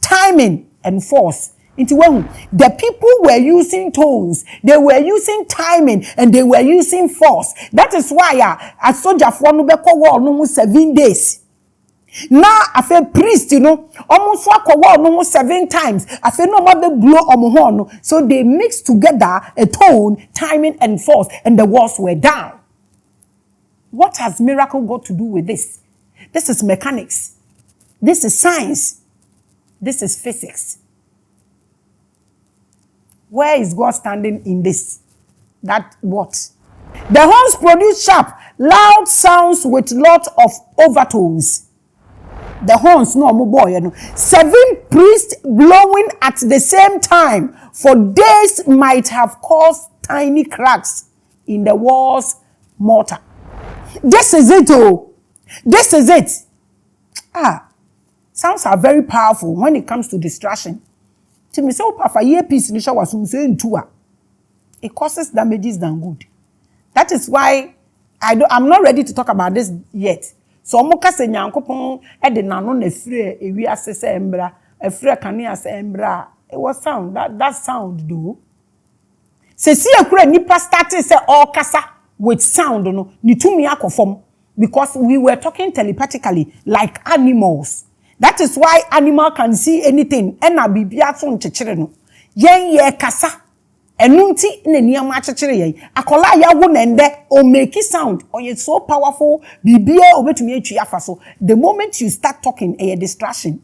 timing, and force. The people were using tones, they were using timing, and they were using force. That is why a soldier for no 7 days. Now, a priest, almost walk no 7 times. I feel no mother blow on horn. So they mixed together a tone, timing, and force, and the walls were down. What has miracle got to do with this? This is mechanics. This is science. This is physics. Where is God standing in this? That what? The horns produce sharp, loud sounds with lot of overtones. The horns, no more boy. 7 priests blowing at the same time for days might have caused tiny cracks in the walls mortar. This is it, oh. This is it. Sounds are very powerful when it comes to distraction. To me, so papa earpiece ni was saying too. It causes damages than good. That is why I'm not ready to talk about this yet. So moka se nyankopon e de nano na free ewi asese embra e free kane ase embra it was sound that sound do se si akura nipa started say all kasa with sound no ni tumi akofom because we were talking telepathically like animals. That is why animal can see anything and na bibia so nchechire no yen ye kasa enunti na niam achechire yen akola ya wo na nde o make sound or it's so powerful bibia obetumi atwi afa so the moment you start talking a distraction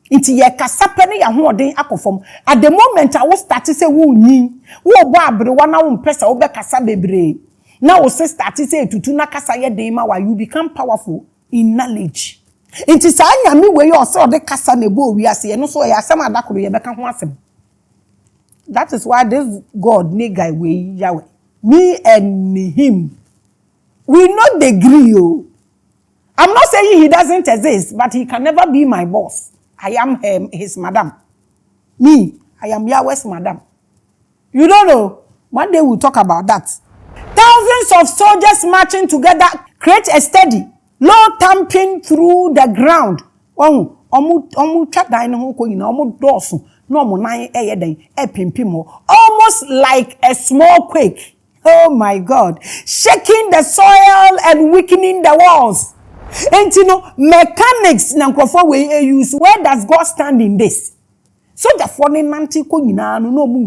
inti ye kasa pe ne ya hoden akofom at the moment I will start say wo nyin wo bo abre wana wo mpesa wo be kasa bebre na wo start say tutu na kasa ye den ma wa you become powerful in knowledge inti sa nyame we yo so de kasa na bo wi ase no so ya asem adakoro ye beka ho asem. That is why this God nigga we Yahweh. Me and him. We not agree. I'm not saying he doesn't exist, but he can never be my boss. I am his madam. Me, I am Yahweh's madam. You don't know. One day we'll talk about that. Thousands of soldiers marching together create a steady, low thumping through the ground. Almost like a small quake. Oh my God. Shaking the soil and weakening the walls. And mechanics we use. Where does God stand in this? So the falling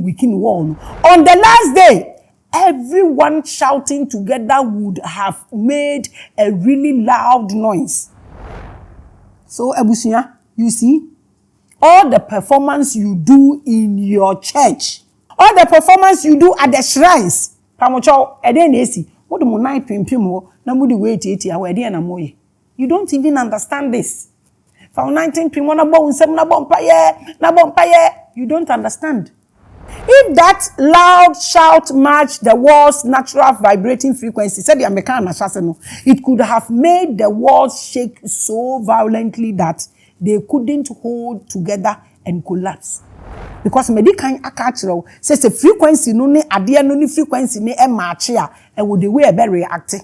weaken wall. On the last day, everyone shouting together would have made a really loud noise. So Ebusia, you see, all the performance you do in your church, all the performance you do at the shrines, you don't even understand this. You don't understand. If that loud shout matched the wall's natural vibrating frequency, it could have made the walls shake so violently that they couldn't hold together and collapse. Because medical akachiro says the frequency no ne ade no ni frequency ne e match ya e wo the way e be react.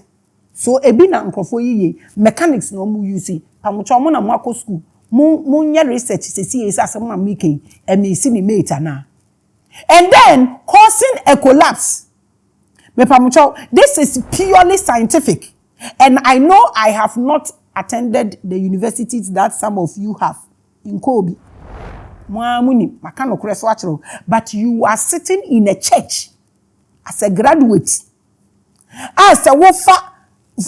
So e bi na nkofo yiye mechanics no mu use pamocho mo na mo akọ school mo nya research sesi asem na making e me si ni mate na. And then causing a collapse. This is purely scientific. And I know I have not attended the universities that some of you have in Kobe. But you are sitting in a church as a graduate. As a wofa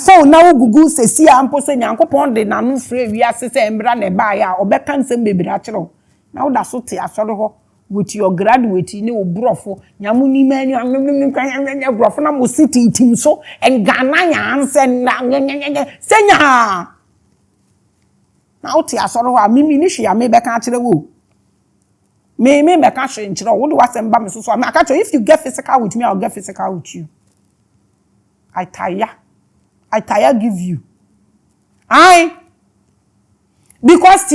phone now Google says see ampo say nyankopon de nanu free wi asese embra ne ba ya obeka nsem bebira chiro. Now that's what asoro ho with your graduate ni obrofo nyamu ni mani brofo na mo city team so and Ghana ya anse na senya. na wo te asoro ho a mimi ni hwe ya me be ka kire wo me be ka hwe nkire wo de wasem ba me so me aka if you get physical with me I'll get physical with you. I tire give you. Because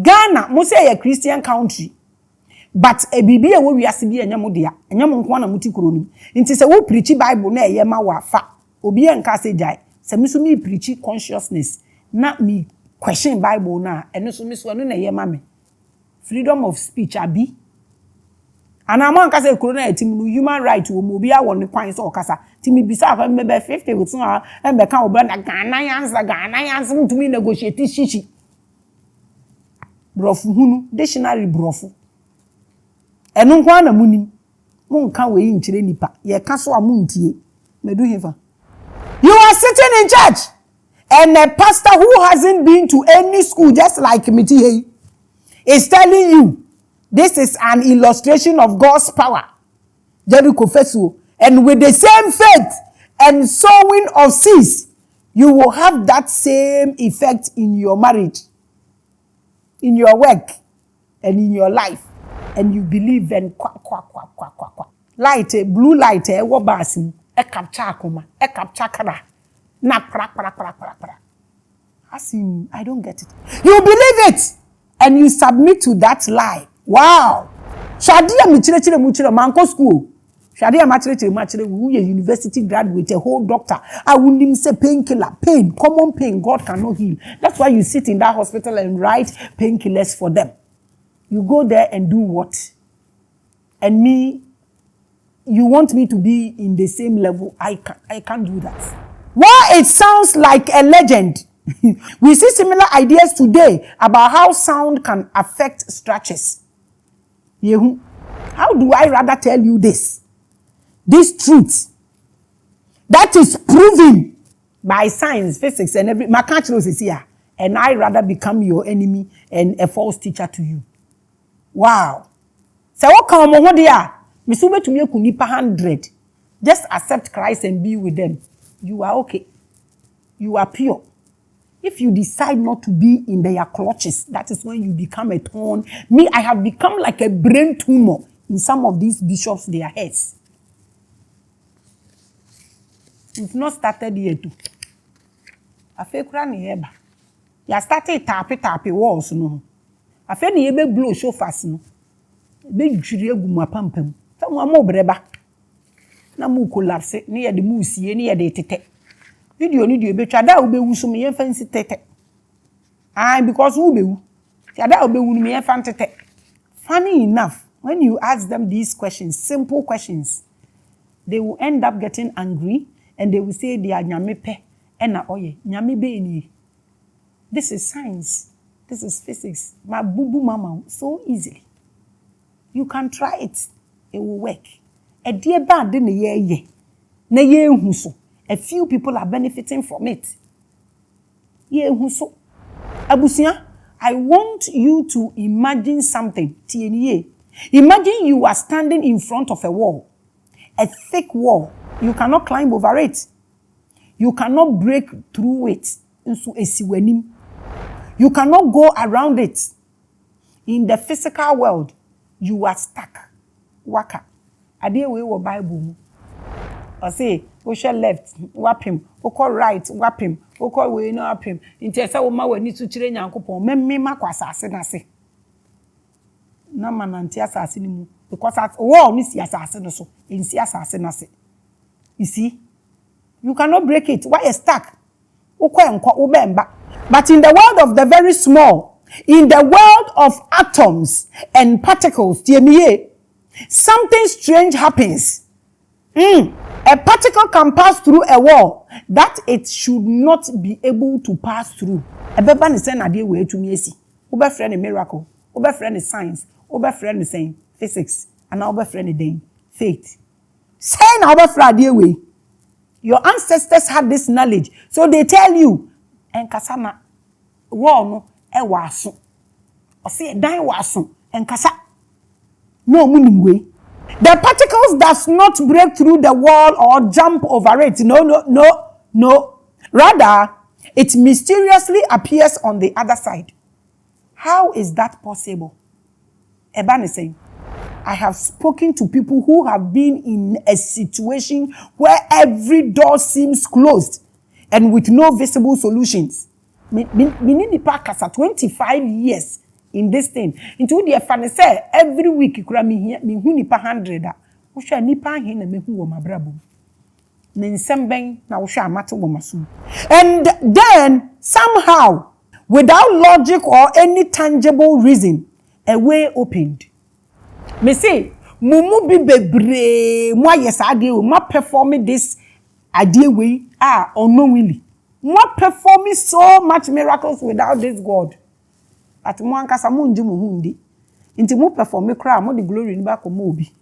Ghana mo say a Christian country, but a bibi e wo wiase bi enya mo dia enya mo nko na muti kuro nim nti se wo preach Bible na eye ma wa fa obi enka se jai se mi so mi preach consciousness na mi question Bible na eno so mi so no na eye ma me freedom of speech abi ana mo nka se kuro na etim no human right wo mo bi a won kwan so okasa ti mi bisa fa me be 50 with so e be kan obra na Ghana yansa mutumi negotiate shishi brofu hunu dictionary brofu enu nkwa na munim munka we nkyire nipa ye ka so amuntie medu hefa. You are sitting in church and a pastor who hasn't been to any school just like me here is telling you this is an illustration of God's power. Jericho fesu and with the same faith and sowing of seeds you will have that same effect in your marriage, in your work and in your life. And you believe in light, blue light, wo basin, capture akoma, capture kara, na pra. I don't get it. You believe it, and you submit to that lie. Wow. Shadia michire muchire manko school. Shadia machire who a university graduate, a whole doctor. I wouldn't even say painkiller, pain, common pain. God cannot heal. That's why you sit in that hospital and write painkillers for them. You go there and do what? And me, you want me to be in the same level? I can't do that. While it sounds like a legend, we see similar ideas today about how sound can affect structures. How do I rather tell you this? This truth that is proven by science, physics, and every mechanics is here, and I rather become your enemy and a false teacher to you. Wow. So what come on there? Misube to me kunipa 100. Just accept Christ and be with them. You are okay. You are pure. If you decide not to be in their clutches, that is when you become a thorn. Me, I have become like a brain tumor in some of these bishops, their heads. We've not started yet too. I feel crying here. You started tapping walls, no. I feel ni ebe blow SHOFARS no. Be jiri egu mu apampam. Fa mu amobreba. Na mu collapse, ni ye de mu sie, ni ye de tete. Video ni de betwa da obe wu so me ye fancy tete. Because who be wu. Ya da obe wu me ye fan tete. Funny enough, when you ask them these questions, simple questions, they will end up getting angry and they will say they are nyame pe ena oye nyame be ni. This is science. This is physics. My boo mama, so easily. You can try it. It will work. A dear bad in the year. Na ye huso. A few people are benefiting from it. Ye huso. Abusia, I want you to imagine something. TNA. Imagine you are standing in front of a wall. A thick wall. You cannot climb over it. You cannot break through it. You cannot go around it. In the physical world, you are stuck. Waka. Ade we wo Bible. I say, we shall left, whap him. We call right, whap him. We call we no whap him. Intesa wo ma we ni to chire Nyankopon. Me makwa asase na se. Na mananti asase ni mu. Because at war ni si asase no so. In si asase na se. You see? You cannot break it. Why you stuck? But in the world of the very small, in the world of atoms and particles, something strange happens. A particle can pass through a wall that it should not be able to pass through. A baby is saying, "I deal with to me." Obe friend a miracle. Obe friend is science. Obe friend is saying physics. And obe friend is faith. Saying obe friend deal with. Your ancestors had this knowledge. So they tell you, and kasama, wall no, e waso. Or say, die waso, and kasa. No meaning way. The particles does not break through the wall or jump over it. No. Rather, It mysteriously appears on the other side. How is that possible? Eban is saying, I have spoken to people who have been in a situation where every door seems closed and with no visible solutions. Meaning the 25 years in this thing. Into the fan say every week you could me nipa 100. Usha nipa hin na mehu wo mabrabo. Nensembeng na usha amate wo maso. And then somehow, without logic or any tangible reason, a way opened. Me say, mumu bi bebre mo yesade o ma perform this idea way unknowingly. Mo performing so much miracles without this God. At mo ankasa mo nji mo hundi. Inti mo perform kra mo the glory ni ba ko mo obi.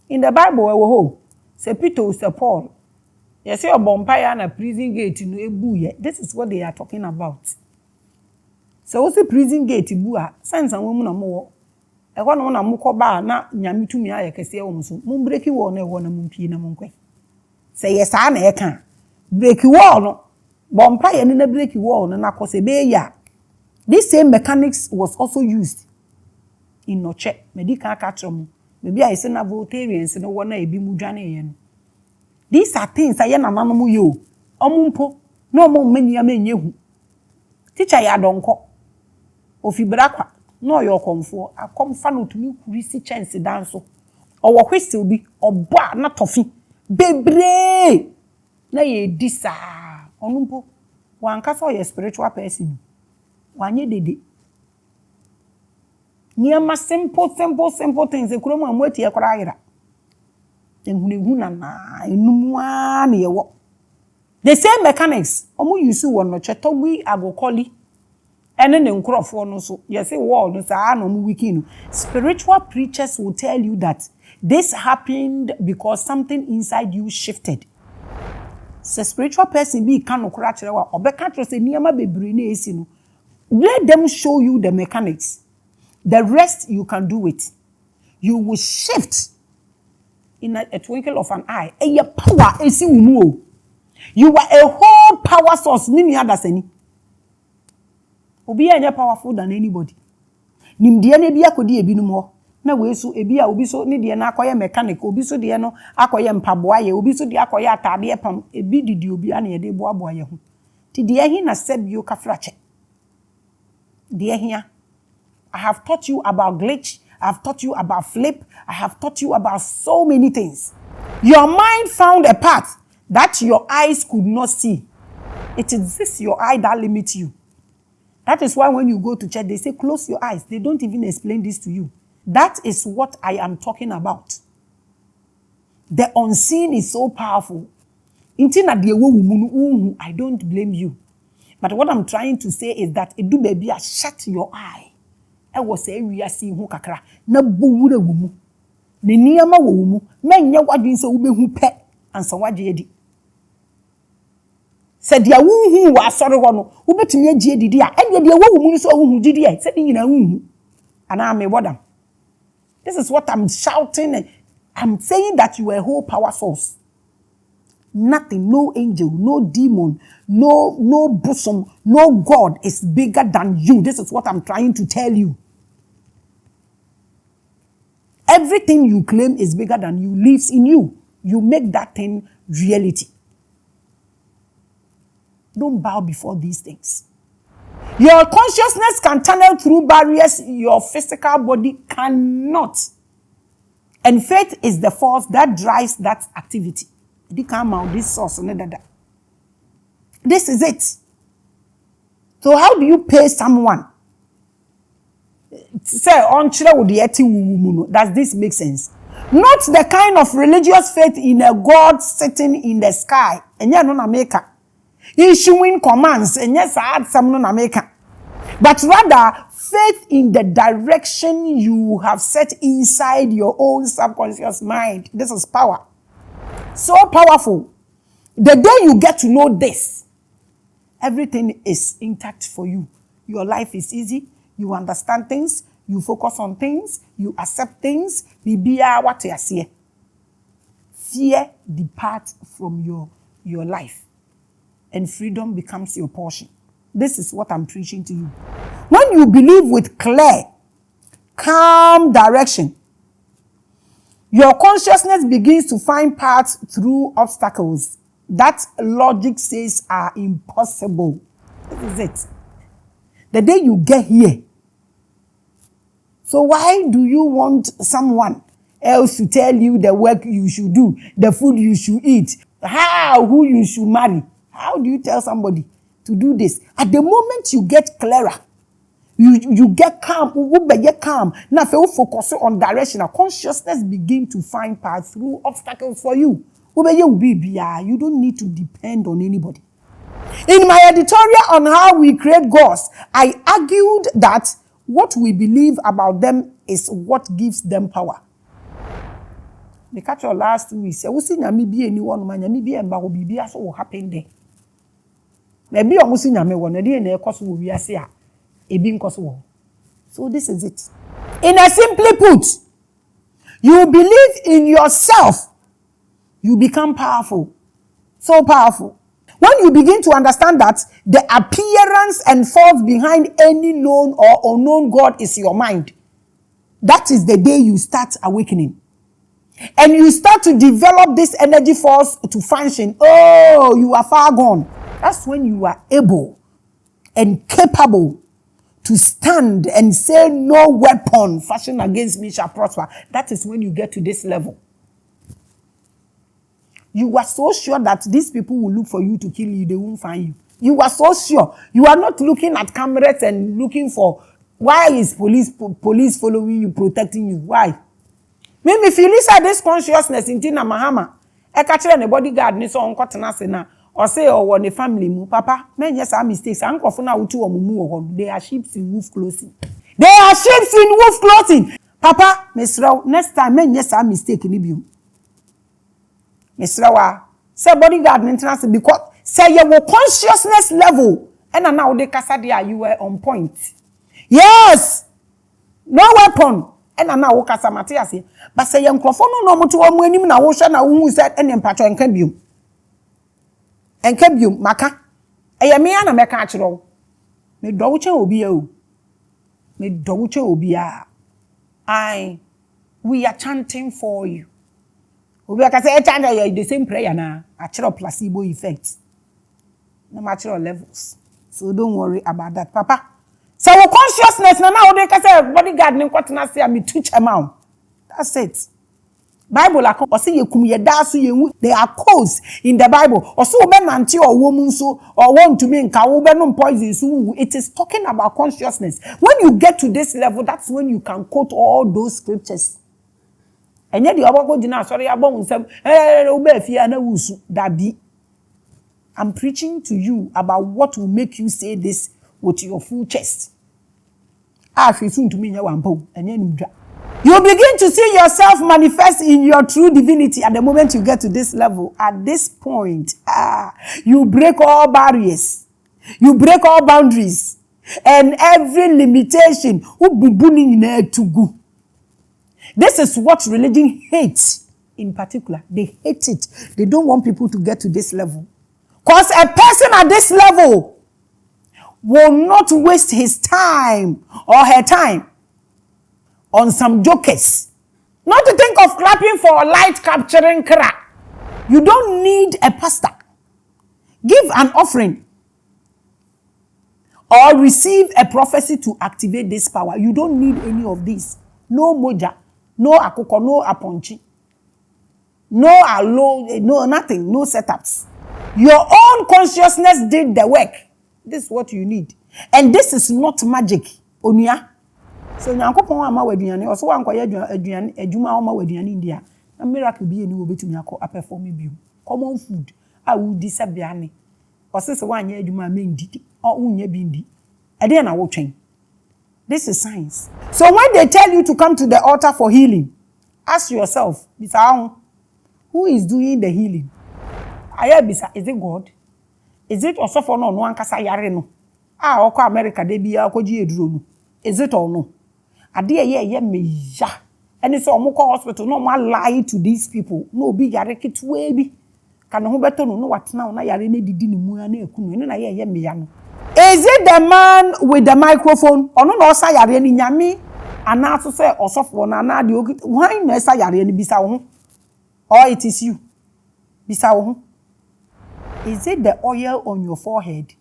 In the Bible we ho say Peter say Paul. You say obompire na prison gate no ebu ye. This is what they are talking about. So what's the prison gate bu a sense an wo mu na mo wo. E ho no na mo ko ba na nyame tumi aye kese wo so. Mo break wall na e ho na mo mpie na mo nkwe. Say yes a na e kan. Break wall no. Bompire ni na break wall no na ko se be ya. This same mechanics was also used in Noche. Medical catchum. Maybe I say na Voltarians no one na ebi mu dwane ye no. These are things I na nanamu yo. Omumpo no mo mani amenye hu. Teacher ya donko. Ofibrakwa no your komfo akomfa no tumi kurisi chance danso. Owo hwesel bi obo na tofi. Bebre na ye disa. Onumpo wankasa ye spiritual person. Wanye dede. Niama simple things ekuromu amweti ye kora ayira. Enhunu na enumwa na yewo. The same mechanics omu use won no chetowi agokoli ene ne nkrofo no so ye say wall no sa na omu wiki no. Spiritual preachers will tell you that this happened because something inside you shifted. So spiritual person be kan okra kire wa obeka tro se niama bebre na esi no. Let them show you the mechanics. The rest you can do it. You will shift in a twinkle of an eye. And your power is you. You are a whole power source. Nini others any. Obi anya powerful than anybody. Nimdia ne bia kodi ebi no mo. Na we so ebi a obi so ne de na akoye mechanic, obi so de no akoye mpaboa ye, obi so de akoye atade pam, ebi didi obi ana ye de boaboa ye ho. Ti de hi na sebio kafrache. Dear here, I have taught you about glitch. I have taught you about flip. I have taught you about so many things. Your mind found a path that your eyes could not see. It is this your eye that limits you. That is why when you go to church, they say, close your eyes. They don't even explain this to you. That is what I am talking about. The unseen is so powerful. I don't blame you. But what I'm trying to say is that it do baby shut your eye. I was say we are seeing who kakra na bowure wumu. Ne niama wo wumu. Menye wadwin se ubehu pe ansa wagye edi. Se dia wuhu wa asore ho no, ubetumi agye edidi a ene dia wo wumu so wuhu didi e se nyina wuhu. Ana me bodam. This is what I'm shouting. I'm saying that you are a whole power source. Nothing, no angel, no demon, no bosom, no God is bigger than you. This is what I'm trying to tell you. Everything you claim is bigger than you lives in you. You make that thing reality. Don't bow before these things. Your consciousness can tunnel through barriers your physical body cannot. And faith is the force that drives that activity. This source. This is it. So how do you pay someone? Say on does this make sense? Not the kind of religious faith in a God sitting in the sky. And you're not America. Issuing commands and yes, I had some non-America. But rather faith in the direction you have set inside your own subconscious mind. This is power. So powerful. The day you get to know this, everything is intact for you. Your life is easy. You understand things. You focus on things. You accept things. What you see. Fear depart from your life. and freedom becomes your portion. This is what I'm preaching to you. When you believe with clear, calm direction, your consciousness begins to find paths through obstacles that logic says are impossible. This is it. The day you get here. So why do you want someone else to tell you the work you should do, the food you should eat, who you should marry? How do you tell somebody to do this? At the moment you get clearer, you get calm, now if you focus on direction, consciousness begin to find paths through obstacles for you. You don't need to depend on anybody. In my editorial on how we create gods, I argued that what we believe about them is what gives them power. The catch last week said, "We see nyame bi anyone man nyame bi emba wo bibia so will happen there." Na bi o musi nyame wo na dey na ekoso wo wiase a ebi nkoso wo. So this is it. In a simply put, you believe in yourself, you become powerful. So powerful. When you begin to understand that the appearance and force behind any known or unknown God is your mind, that is the day you start awakening. And you start to develop this energy force to function. Oh, you are far gone. That's when you are able and capable to stand and say, no weapon fashioned against me shall prosper. That is when you get to this level. You are so sure that these people will look for you to kill you, they won't find you. You are so sure. You are not looking at cameras and looking for, why is police following you, protecting you? Why? Maybe if you listen this consciousness in Tina Mahama, I catch a bodyguard, ni so on or say, or one family, mu papa, men yes are mistakes. Uncle for now to mumu, they are sheep in wolf clothing. They are sheep in wolf clothing. Papa, Miss Row, next time men yes are mistaken you. Miss Rowa, say bodyguard maintenance because say your consciousness level and now they kasadia you were on point. Yes, no weapon. And now kasa Matthias, but say young crofon no more to one when na wosha na who said and empatcho and kebium maka. A me ana meka achiro. Me douche obi o. Me douche obi a. We are chanting for you. We are say the same prayer na achiro placebo effect. No natural levels. So don't worry about that, Papa. So our consciousness now they can say bodyguard nim kwatena say me teach amount. That's it. Bible or say yekum ye da so ye they are codes in the Bible. Or so be nante or woman so or want to mean ka wo be no poison so it is talking about consciousness. When you get to this level, that's when you can quote all those scriptures. And yet the obogo dina sorry abon nsem obe fia na wusu da bi. I'm preaching to you about what will make you say this with your full chest. You begin to see yourself manifest in your true divinity at the moment you get to this level. At this point, you break all barriers. You break all boundaries. And every limitation. This is what religion hates in particular. They hate it. They don't want people to get to this level. Because a person at this level will not waste his time or her time on some jokers. Not to think of clapping for a light capturing crack. You don't need a pastor. Give an offering or receive a prophecy to activate this power. You don't need any of these. No moja, no akoko, no aponchi, no alo, no nothing, no setups. Your own consciousness did the work. This is what you need. And this is not magic. Onia. So nyankopon ama waduane, oso wankoye aduane, adwuma ama waduane India. Na miracle bi eni obetumi akọ perform bi. Common food. A wo di sabiane. Osese wanye adwuma mendidi. O unye bi ndi. Ade na wo twen. This is science. So when they tell you to come to the altar for healing, ask yourself, who is doing the healing? Ayabisa, is it God? Is it also for no one kasa yare no? Oko America de bia okoji eduro no. Is it or no? Ade ye meja. And it's almost hospital no more lie to these people. No be yare kitwe bi. Kana ho beto no watena na yare na didi ni mu na ekunu ene na ye meya no. Is it the man with the microphone? Ono na osa yare ni nyame ana so say osofo na na de why na esa yare ni bisa wo ho? Or it is you? Bisa wo ho? Is it the oil on your forehead?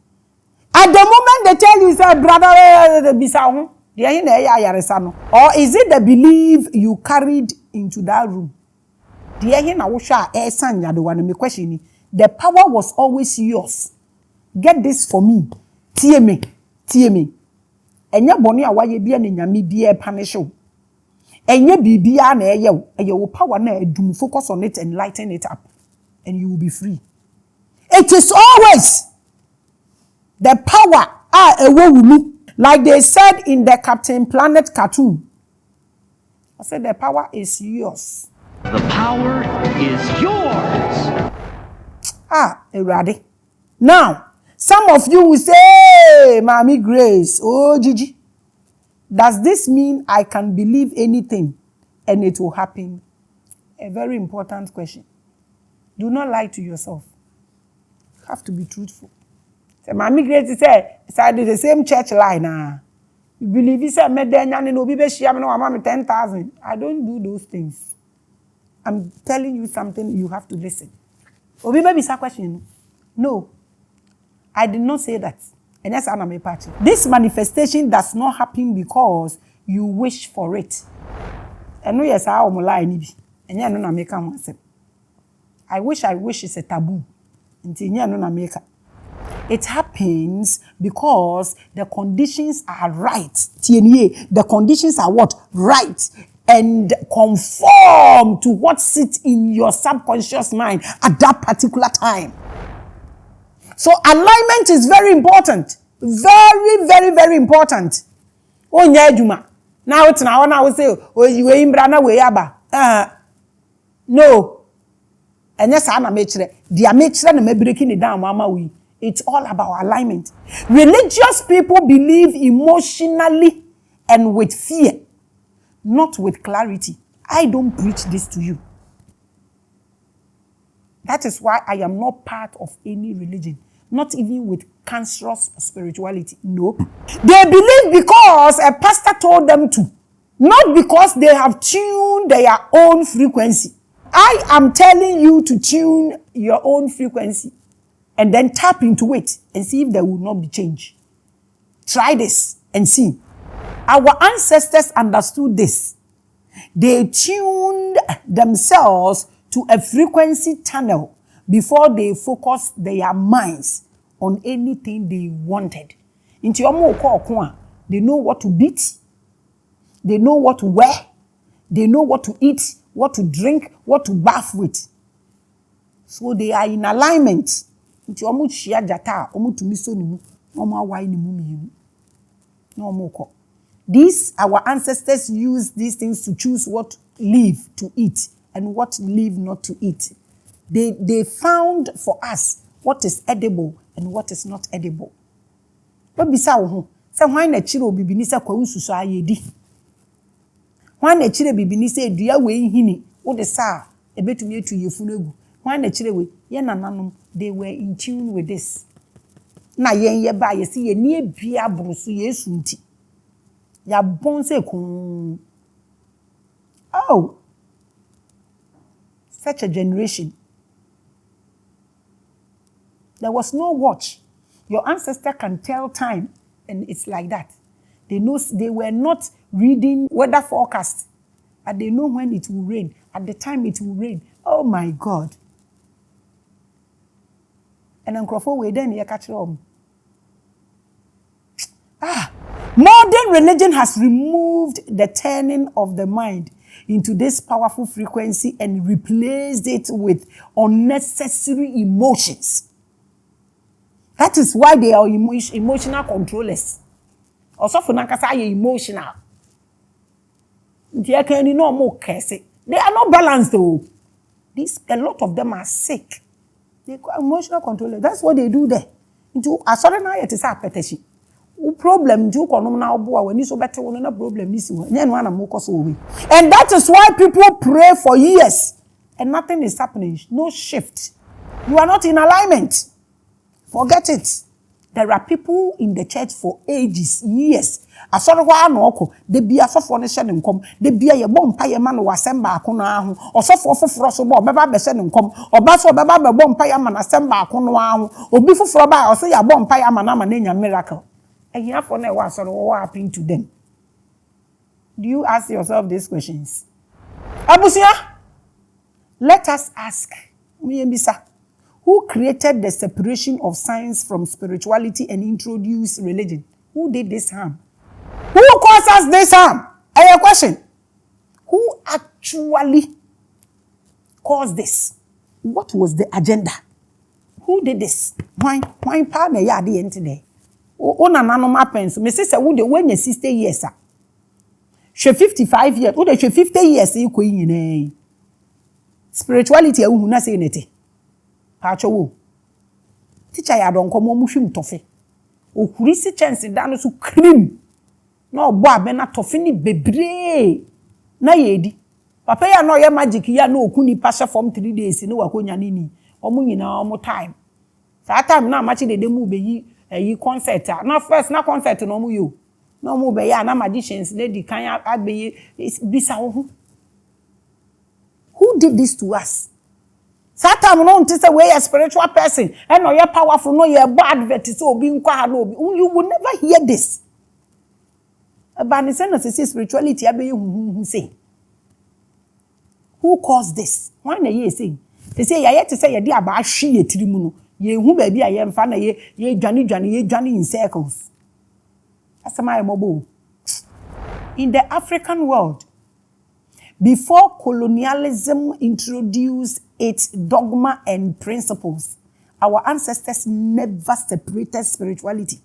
At the moment they tell you, say, brother, bisa wo ho, de hin na ya yaresa no. Or is it the belief you carried into that room? De hin na wo hwa a esan yade wa no me question ni. The power was always yours. Get this for me. Tie me. Enya boni a waye bia na nyame bia punish wo. Enya bibia na eye wo. Eye wo power na edum, focus on it and lighten it up and you will be free. It is always the power like they said in the Captain Planet cartoon. I said the power is yours. The power is yours. Erade. Now, some of you will say, Maame Grace, oh Gigi, does this mean I can believe anything and it will happen? A very important question. Do not lie to yourself. You have to be truthful. So Maame Grace said, it's the same church line. You believe he said, no 10,000. I don't do those things. I'm telling you something, you have to listen. Obi baby sa question. No. I did not say that. And that's another party. This manifestation does not happen because you wish for it. And no yes, I am lie ni bi. And ya no na make am answer. I wish is a taboo. Until ya no na make. It happens because the conditions are right. TNA, the conditions are what? Right. And conform to what sits in your subconscious mind at that particular time. So alignment is very important. Very, very, very important. Oh, nyejuma. Now it's now I will say, oh, you imbrana we yaba. No. And yes, I'm a mature. The amateur and me breaking it down, mama we. It's all about alignment. Religious people believe emotionally and with fear, not with clarity. I don't preach this to you. That is why I am not part of any religion, not even with cancerous spirituality. Nope. They believe because a pastor told them to, not because they have tuned their own frequency. I am telling you to tune your own frequency and then tap into it and see if there will not be change. Try this and see. Our ancestors understood this. They tuned themselves to a frequency channel before they focused their minds on anything they wanted. They know what to beat. They know what to wear. They know what to eat, what to drink, what to bath with. So they are in alignment. These, our ancestors used these things to choose what live to eat and what live not to eat. They found for us what is edible and what is not edible. But beside say why na chiro bibini say kwa unsusu ayedi. Why na chiro bibini say dua we hini wo de sa ebetumi etu yefunu egu. Why na chiro we ye nananom they were in tune with this. Na yen ye ba ye si ye ni ebia brusu yesu nti. Ya bon se kun. Oh. Such a generation. There was no watch. Your ancestor can tell time and it's like that. They know they were not reading weather forecast. And they know when it will rain. At the time it will rain. Oh my God. And then Crawford we then you catch them. Modern religion has removed the turning of the mind into this powerful frequency and replaced it with unnecessary emotions. That is why they are emotional controllers. Also, for Nankasa, you're emotional. They are not balanced though. A lot of them are sick. They are emotional controllers. That's what they do there. Into a sudden it is a petition. Problem do now when you so better one problem and that is why people pray for years and nothing is happening. No shift. You are not in alignment. Forget it. There are people in the church for ages, years. Asorwa na oko, de bia sofo ne hye ne nkom, de bia ye bom pa ye ma no wasem ba ko no aho. Osofo foforo so bo beba be hye ne nkom, oba so beba be bom pa ye ma na sem ba ko no aho. Obi foforo ba o se ya bom pa ye ma na nya miracle. Ehia na e wa soro what happened to them? Do you ask yourself these questions? Abusia, let us ask. Who created the separation of science from spirituality and introduced religion? Who did this harm? Who caused us this harm? A question. Who actually caused this? What was the agenda? Who did this? Why partner ya the end today? O na no mapens. Me say wo de when your sister years ah. She 55 years. Wo de she 50 years e ko yin spirituality e hu na say nete. Pacho teacher ya don komo mu hwim tofe okuri si chance da no so cream na obo abena tofe ni bebre na yedi papa ya no ye magic ya na okuni pasha from 3 days ni wakonya ni omo nyina omo time sa time na amachi de mu be yi concert na first na concert no mu yo na mu be ya na magicians lady kan agbe bisa wo who did this to us? Satan no say we a spiritual person and no you powerful no you bad vet so obi nkwa ha no obi you will never hear this. But no say spirituality abe hu say. Who caused this? Why na ye say? They say ya yet say ye dey aba hwe ye tiri mu no ye hu ba bia ye mfa na ye dwane in circles. Asama mobo. In the African world, before colonialism introduced its dogma and principles, our ancestors never separated spirituality.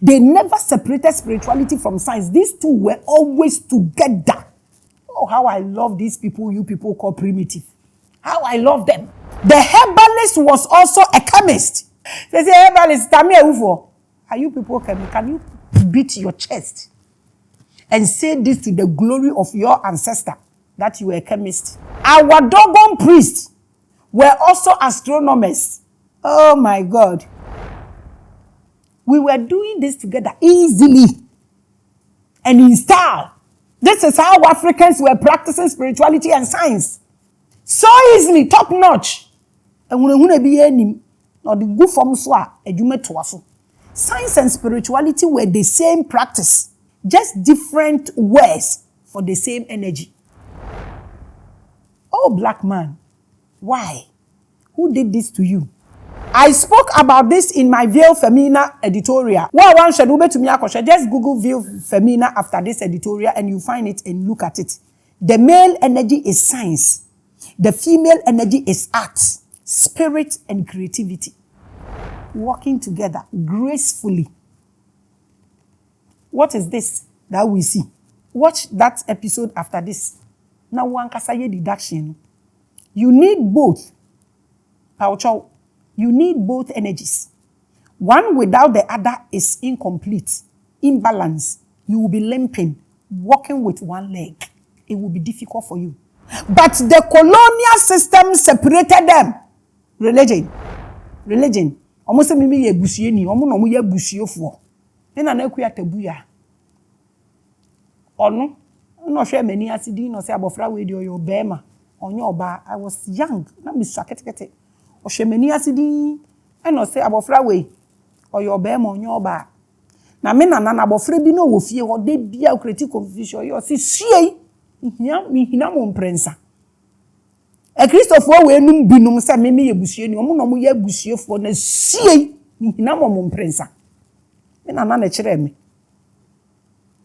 They never separated spirituality from science. These two were always together. Oh, how I love these people you people call primitive. How I love them. The herbalist was also a chemist. They say, herbalist, are you people chemical? Can you beat your chest and say this to the glory of your ancestor? That you were a chemist. Our Dogon priests were also astronomers. Oh my God. We were doing this together easily and in style. This is how Africans were practicing spirituality and science. So easily, top notch. And when be any or the good form science and spirituality were the same practice, just different words for the same energy. Oh, black man, why? Who did this to you? I spoke about this in my Veil Femina editorial. Just Google Veil Femina after this editorial and you find it and look at it. The male energy is science. The female energy is art, spirit, and creativity. Working together gracefully. What is this that we see? Watch that episode after this. Now one kasaye deduction. You need both. You need both energies. One without the other is incomplete, imbalance. You will be limping, walking with one leg. It will be difficult for you. But the colonial system separated them. Religion. Almost a mimi ye busiye ni. Omo no mo ye busiyo fo. Ena na kuya tabuya. Ono. No share many asidi no say abofra we dey your bema onyo oba. I was young na me swakete o share many asidi e no say abofra we or your bema onyo oba na me na abofra bi no wo fie ho de bia create confusion yo say sie hina mo mprensa e Christopher we num binum say me ye busue ni omo no mo ye busuefo na sie hina mo mprensa me na kire me.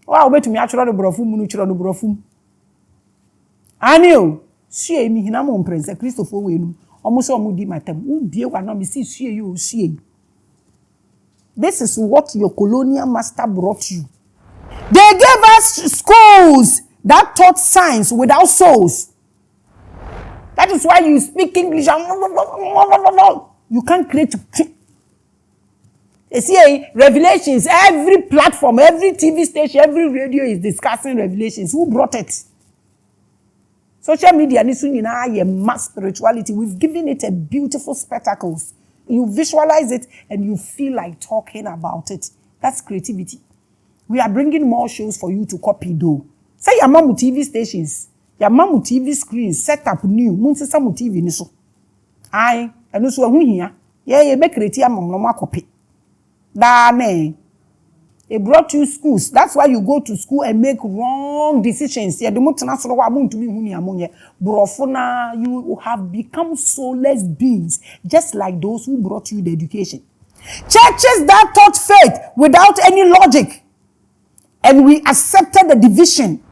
Wa obetumi achoro do brofum mu no chiro do brofum. Anio, sie mi hina mo prince Christopher wenu. Omo so omo di matam. U bie kwa no me si sie you sie. This is what your colonial master brought you. They gave us schools that taught science without souls. That is why you speak English and you can't create. You see, Revelations, every platform, every TV station, every radio is discussing Revelations. Who brought it? Social media ni sunyina ye mass spirituality. We've given it a beautiful spectacles. You visualize it and you feel like talking about it. That's creativity. We are bringing more shows for you to copy though. Say your mom TV stations, your mom TV screens, set up new. Munsisa mu TV ni so. Aye, eno so hu hia. Ye be create am no ma copy. Da me. It brought you schools. That's why you go to school and make wrong decisions. You have become soulless beings, just like those who brought you the education. Churches that taught faith without any logic. And we accepted the division.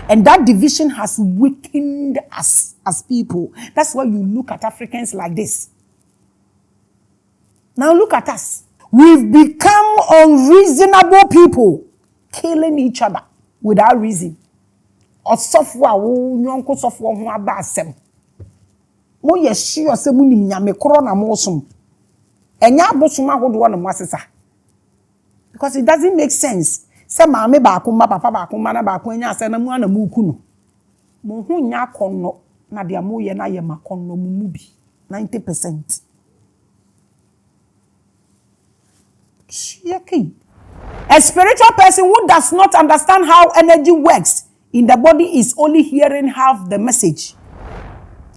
And that division has weakened us as people. That's why you look at Africans like this. Now look at us. We've become unreasonable people, killing each other without reason. Or software, nyonko software hu aba asem. Mo ye sure se mu ni nyame koro na mo som. Enya abosom ahodo na mo asesa. Because it doesn't make sense. Se maame ba akoma papa ba akoma na ba akoma nya ase na mu ana mu ku no. Mo hu nya konno na de mo ye na ye makonno mu bi 90%. A spiritual person who does not understand how energy works in the body is only hearing half the message.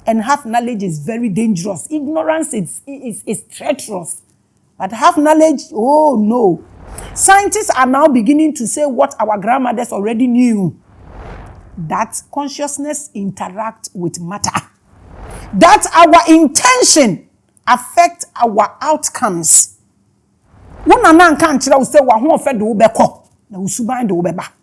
And half knowledge is very dangerous. Ignorance is treacherous. But half knowledge, oh no. Scientists are now beginning to say what our grandmothers already knew. That consciousness interacts with matter. That our intention affects our outcomes. Wona na nka nkyira wo se wa ho ofe de wo beko na usuban de wo beba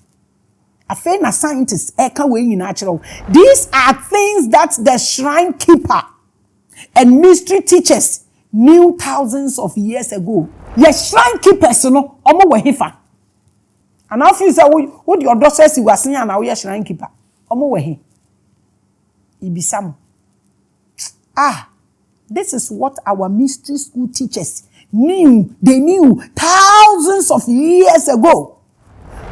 afa na scientists eka we nyina kyira wo. These are things that the shrine keeper and mystery teachers knew thousands of years ago. Yes, shrine keepers no omo we hifa and now you say what your doctor says you are saying na we shrine keeper omo we he ibisam. This is what our mystery school teachers knew. They knew thousands of years ago.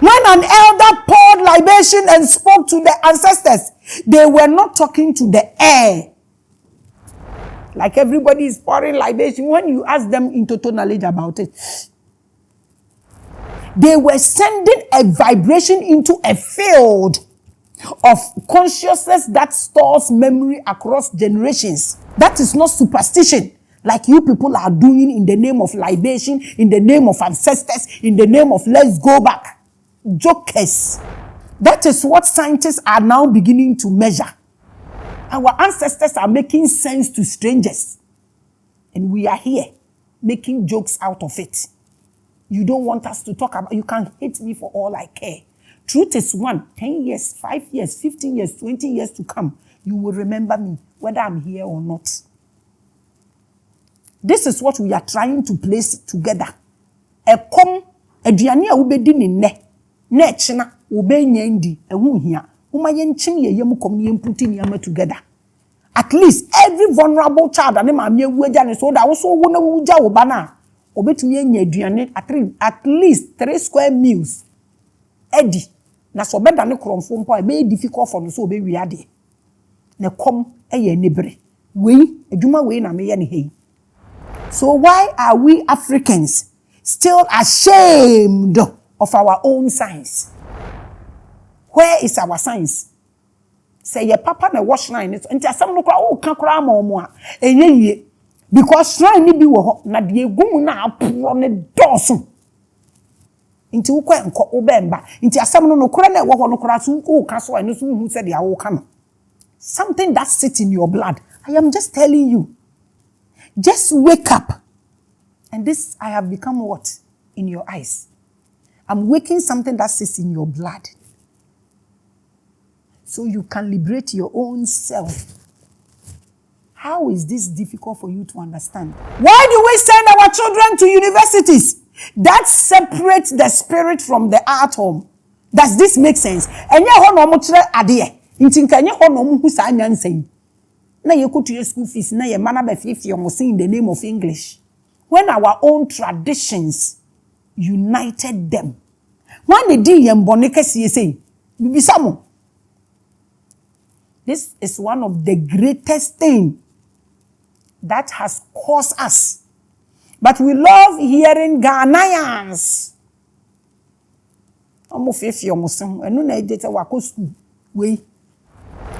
When an elder poured libation and spoke to the ancestors, they were not talking to the air. Like everybody is pouring libation. When you ask them in total knowledge about it, they were sending a vibration into a field of consciousness that stores memory across generations. That is not superstition. Like you people are doing in the name of libation, in the name of ancestors, in the name of let's go back. Jokers. That is what scientists are now beginning to measure. Our ancestors are making sense to strangers. And we are here making jokes out of it. You don't want us to talk about, you can hate me for all I care. Truth is one, 10 years, 5 years, 15 years, 20 years to come, you will remember me, whether I'm here or not. This is what we are trying to place together. Ekom aduane a wobedi ne na echina wobenya ndi ehu hia. Umaye nchim ye yem kom ne yemputi niama together. At least every vulnerable child and maame ewu agya ne so da wo so wo na wo gya wo ba na obetumi enya aduane at least 3 square meals. Edi na so beda ne kromfo mpo e be difficult for no so be wi ade. Ne kom eye nebre. Wei adwuma wei na me ye ne hei. So why are we Africans still ashamed of our own science? Where is our science? Say your papa na wash shrine it nti asem no kwa o ka kra ma omo a enye yie because shrine ni bi wo ho na de egum na apro ne doso nti wo kwa enko wo bemba nti asem no kra na wo ho no kra so wo ka so ene so hu se de awo ka no something that sits in your blood. I am just telling you. Just wake up. And this, I have become what? In your eyes. I'm waking something that sits in your blood. So you can liberate your own self. How is this difficult for you to understand? Why do we send our children to universities that separate the spirit from the atom? Does this make sense? And ya ho no mo kire ade. Nti nka nye ho no mo hu sa nyansan. Na ye go to your school fees na ye mana be fie on in the name of English. When our own traditions united them. When they did yem boneka say bibisa mo. This is one of the greatest things that has caused us. But we love hearing Ghanaians.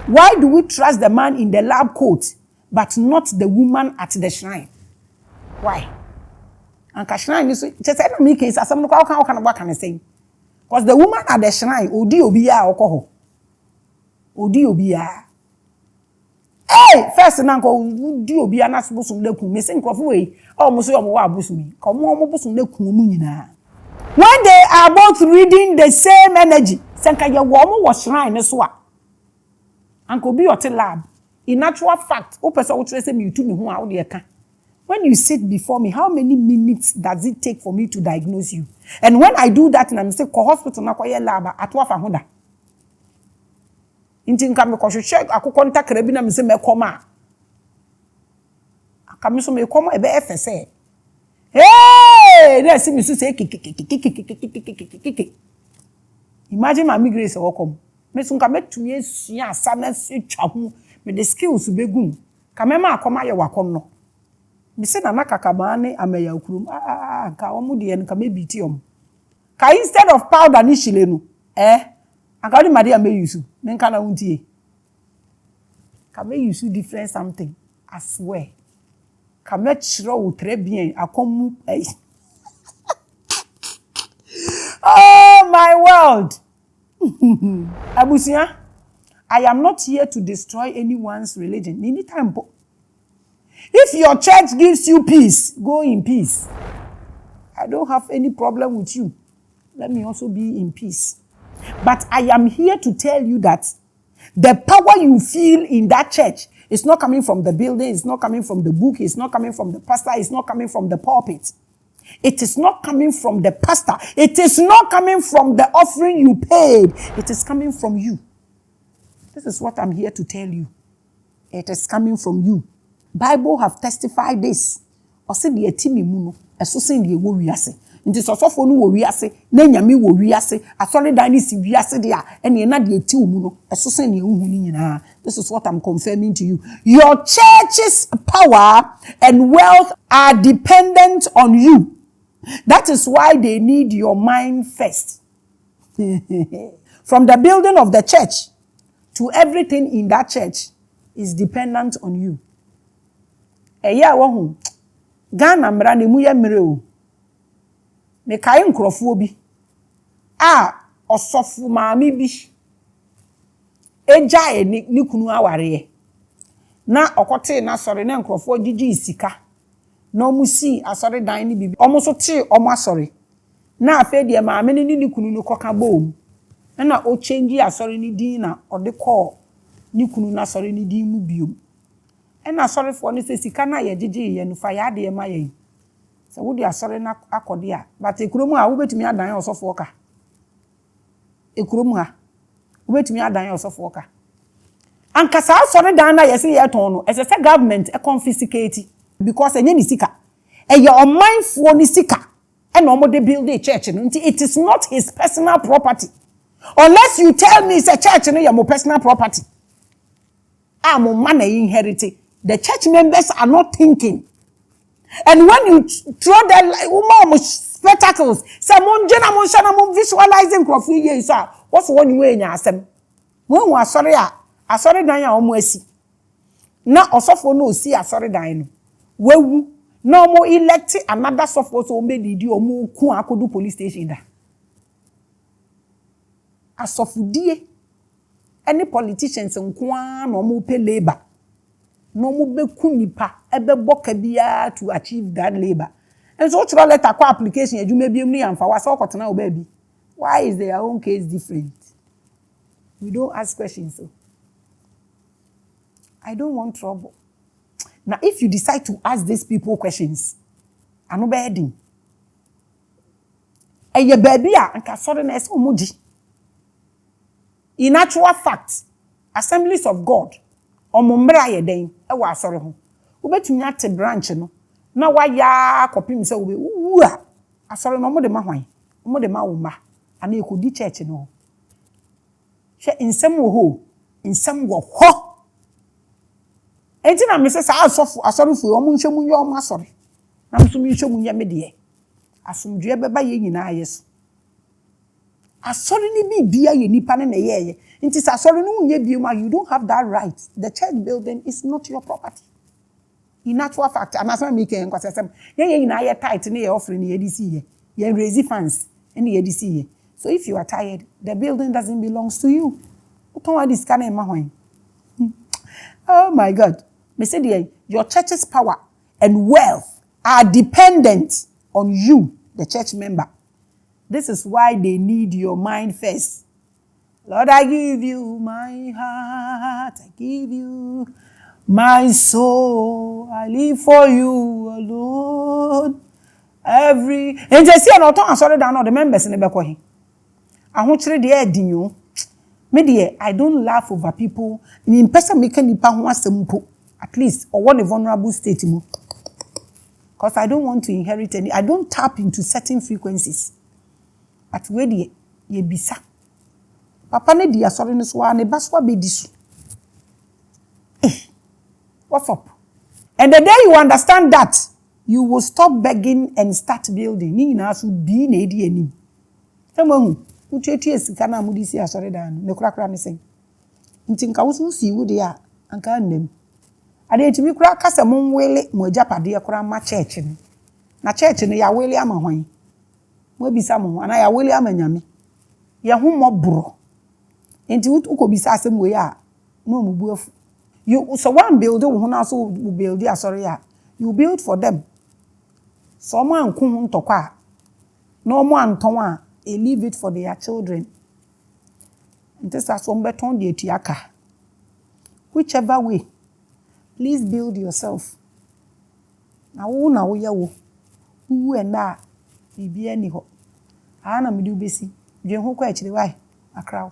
Why do we trust the man in the lab coat but not the woman at the shrine? Why? And shrine is just me case as some can say. Because the woman at the shrine, Odi Obia Okoho. Odi Obia. Hey, first nanko Odi Obia na supposed to me say way. Oh, Monsieur Moa Busumi. Come on, Busum. When they are both reading the same energy, Sankaya woman was shrine as well. Uncle be your lab. In natural fact, when you sit before me, how many minutes does it take for me to diagnose you? And when I do that, and I'm saying, hospital na kwa lab at what honda. Intin come because check, I could contact Rebina and say, me coma. I come so me coma a BFS. Hey, let's see me say, imagine my migraines or come. Me sun come to me, ya, sadness, chahu, me the skills be good. Kamema akoma ye wakon no. Me say na nakakabane ameya ukrum. Ka omu de en ka me bitiom. Ka instead of powder ni shile no. Anka di Maria me use. Me nka na untie. Ka me use different something. I swear. Ka me chiro wo très bien akomu. Oh my world. Abusia, I am not here to destroy anyone's religion. Anytime. If your church gives you peace, go in peace. I don't have any problem with you. Let me also be in peace. But I am here to tell you that the power you feel in that church is not coming from the building, it's not coming from the book, it's not coming from the pastor, it's not coming from the pulpit. It is not coming from the pastor. It is not coming from the offering you paid. It is coming from you. This is what I'm here to tell you. It is coming from you. Bible have testified this. Ose de etimi mu no, eso se de wo wiase. Nti sosofo no wo wiase, na nyame wo wiase, asori dan ni si wiase de a, ene na de eti mu no, eso se ne ehu ni nyina. This is what I'm confirming to you. Your church's power and wealth are dependent on you. That is why they need your mind first. From the building of the church to everything in that church is dependent on you. Eya wo hu. Ghana mra ne mu ye mre o. Me kai nkrofo bi. Osofu maame bi. Eja ni kunu aware. Na okote na sori na nkrofo gigi isika. No musi asori dan ni bibi. Omo so te omo asori. Na afa de maame ni kunu no koka bom. Na o change asori ni din na ode call ni kunu na asori ni din mu biom. Na asori fo ni se sika na ye gigi ye no fa ya de ma ye. Se wo de asori na akode a, but ekuromu a wo betumi adan osofo ka. Ekuromu a wo betumi adan osofo ka. Ankasa asori dan na ye se ye ton no, ese government e confiscate. Because enye ni sika eye omanfo ni sika and omo de build a church no, it is not his personal property unless you tell me it's a church no your personal property. Mo man inherit. The church members are not thinking, and when you throw the spectacles some visualizing crofie ye so what's one way nya asem when we asori dan ya omo asi na osofo no osi asori dan no wewu no mo elect another support so medidi omo ku akodu police station da asofudie any politicians nkoa no mo pe labor no mo be ku nipa ebe boka bia to achieve that labor. And so throw letter kwa application adwuma biem ni amfa wa so kotena o ba bi. Why is their own case different? We don't ask questions so. I don't want trouble. Now, if you decide to ask these people questions, I know bedding. And your baby and casoriness omuji. In actual fact, Assemblies of God, omumbra ye den, ewa sorry ho. Ubetumi ate branch no. Na wa ya kopim se ube uwa. Asori no mo de ma hwan. Mo de ma wo ma. Ana ekodi church no. Hwe nsem wo ho. in some wo ho enti na me se sa asɔrefu ɔmo nhwɛ mu nyɛ ɔmo asɔre na mso mi nhwɛ mu nyɛ me de asomdwe beba ye nyina yeso asɔre ni bibia ye nipa ne na ye nti sa asɔre no nyɛ bioma you don't have that right. The church building is not your property. In actual fact, I'm asking me can kwasem ye nyina ye tight ne ye offering ye DC ye raise funds and ye DC. So if you are tired, the building doesn't belong to you. This kind of oh my God. Me say your church's power and wealth are dependent on you, the church member. This is why they need your mind first. Lord, I give you my heart. I give you my soul. I live for you alone. And just see an auto sorry down all the members in the back. I want you to dinyo. Me I don't laugh over people. In person making the power at least or one vulnerable state. Because I don't want to inherit any. I don't tap into certain frequencies. But where ye bisa. Papa ne dia sorry no so ne baswa be disu. What's up? And the day you understand that, you will stop begging and start building. Ni na so bi na edi anim. Tamahu, uchetie sika na mudi si asore dan ne krakra ne sen. Nti nka wo si wo de a anka nnem. Ade etimi kra kasa mo wele mo ajapade kra ma church ni. Na church ni ya wele ama hwan. Mo bisa mo ana ya wele ama nyame. Ye ho mo bro. Nti ukobisa asem we a no mu buafu. You so one build wo na so build ya sorry ya. You build for them. So mo anko ho ntokwa. No mo anton a leave it for their children. Nti sa so mbeton de atuaka. Whichever way, please build yourself. Na wo ye wo. Wu ena bibia ni ho. Ana me du besi. Dwen ho kwa akire wai akra.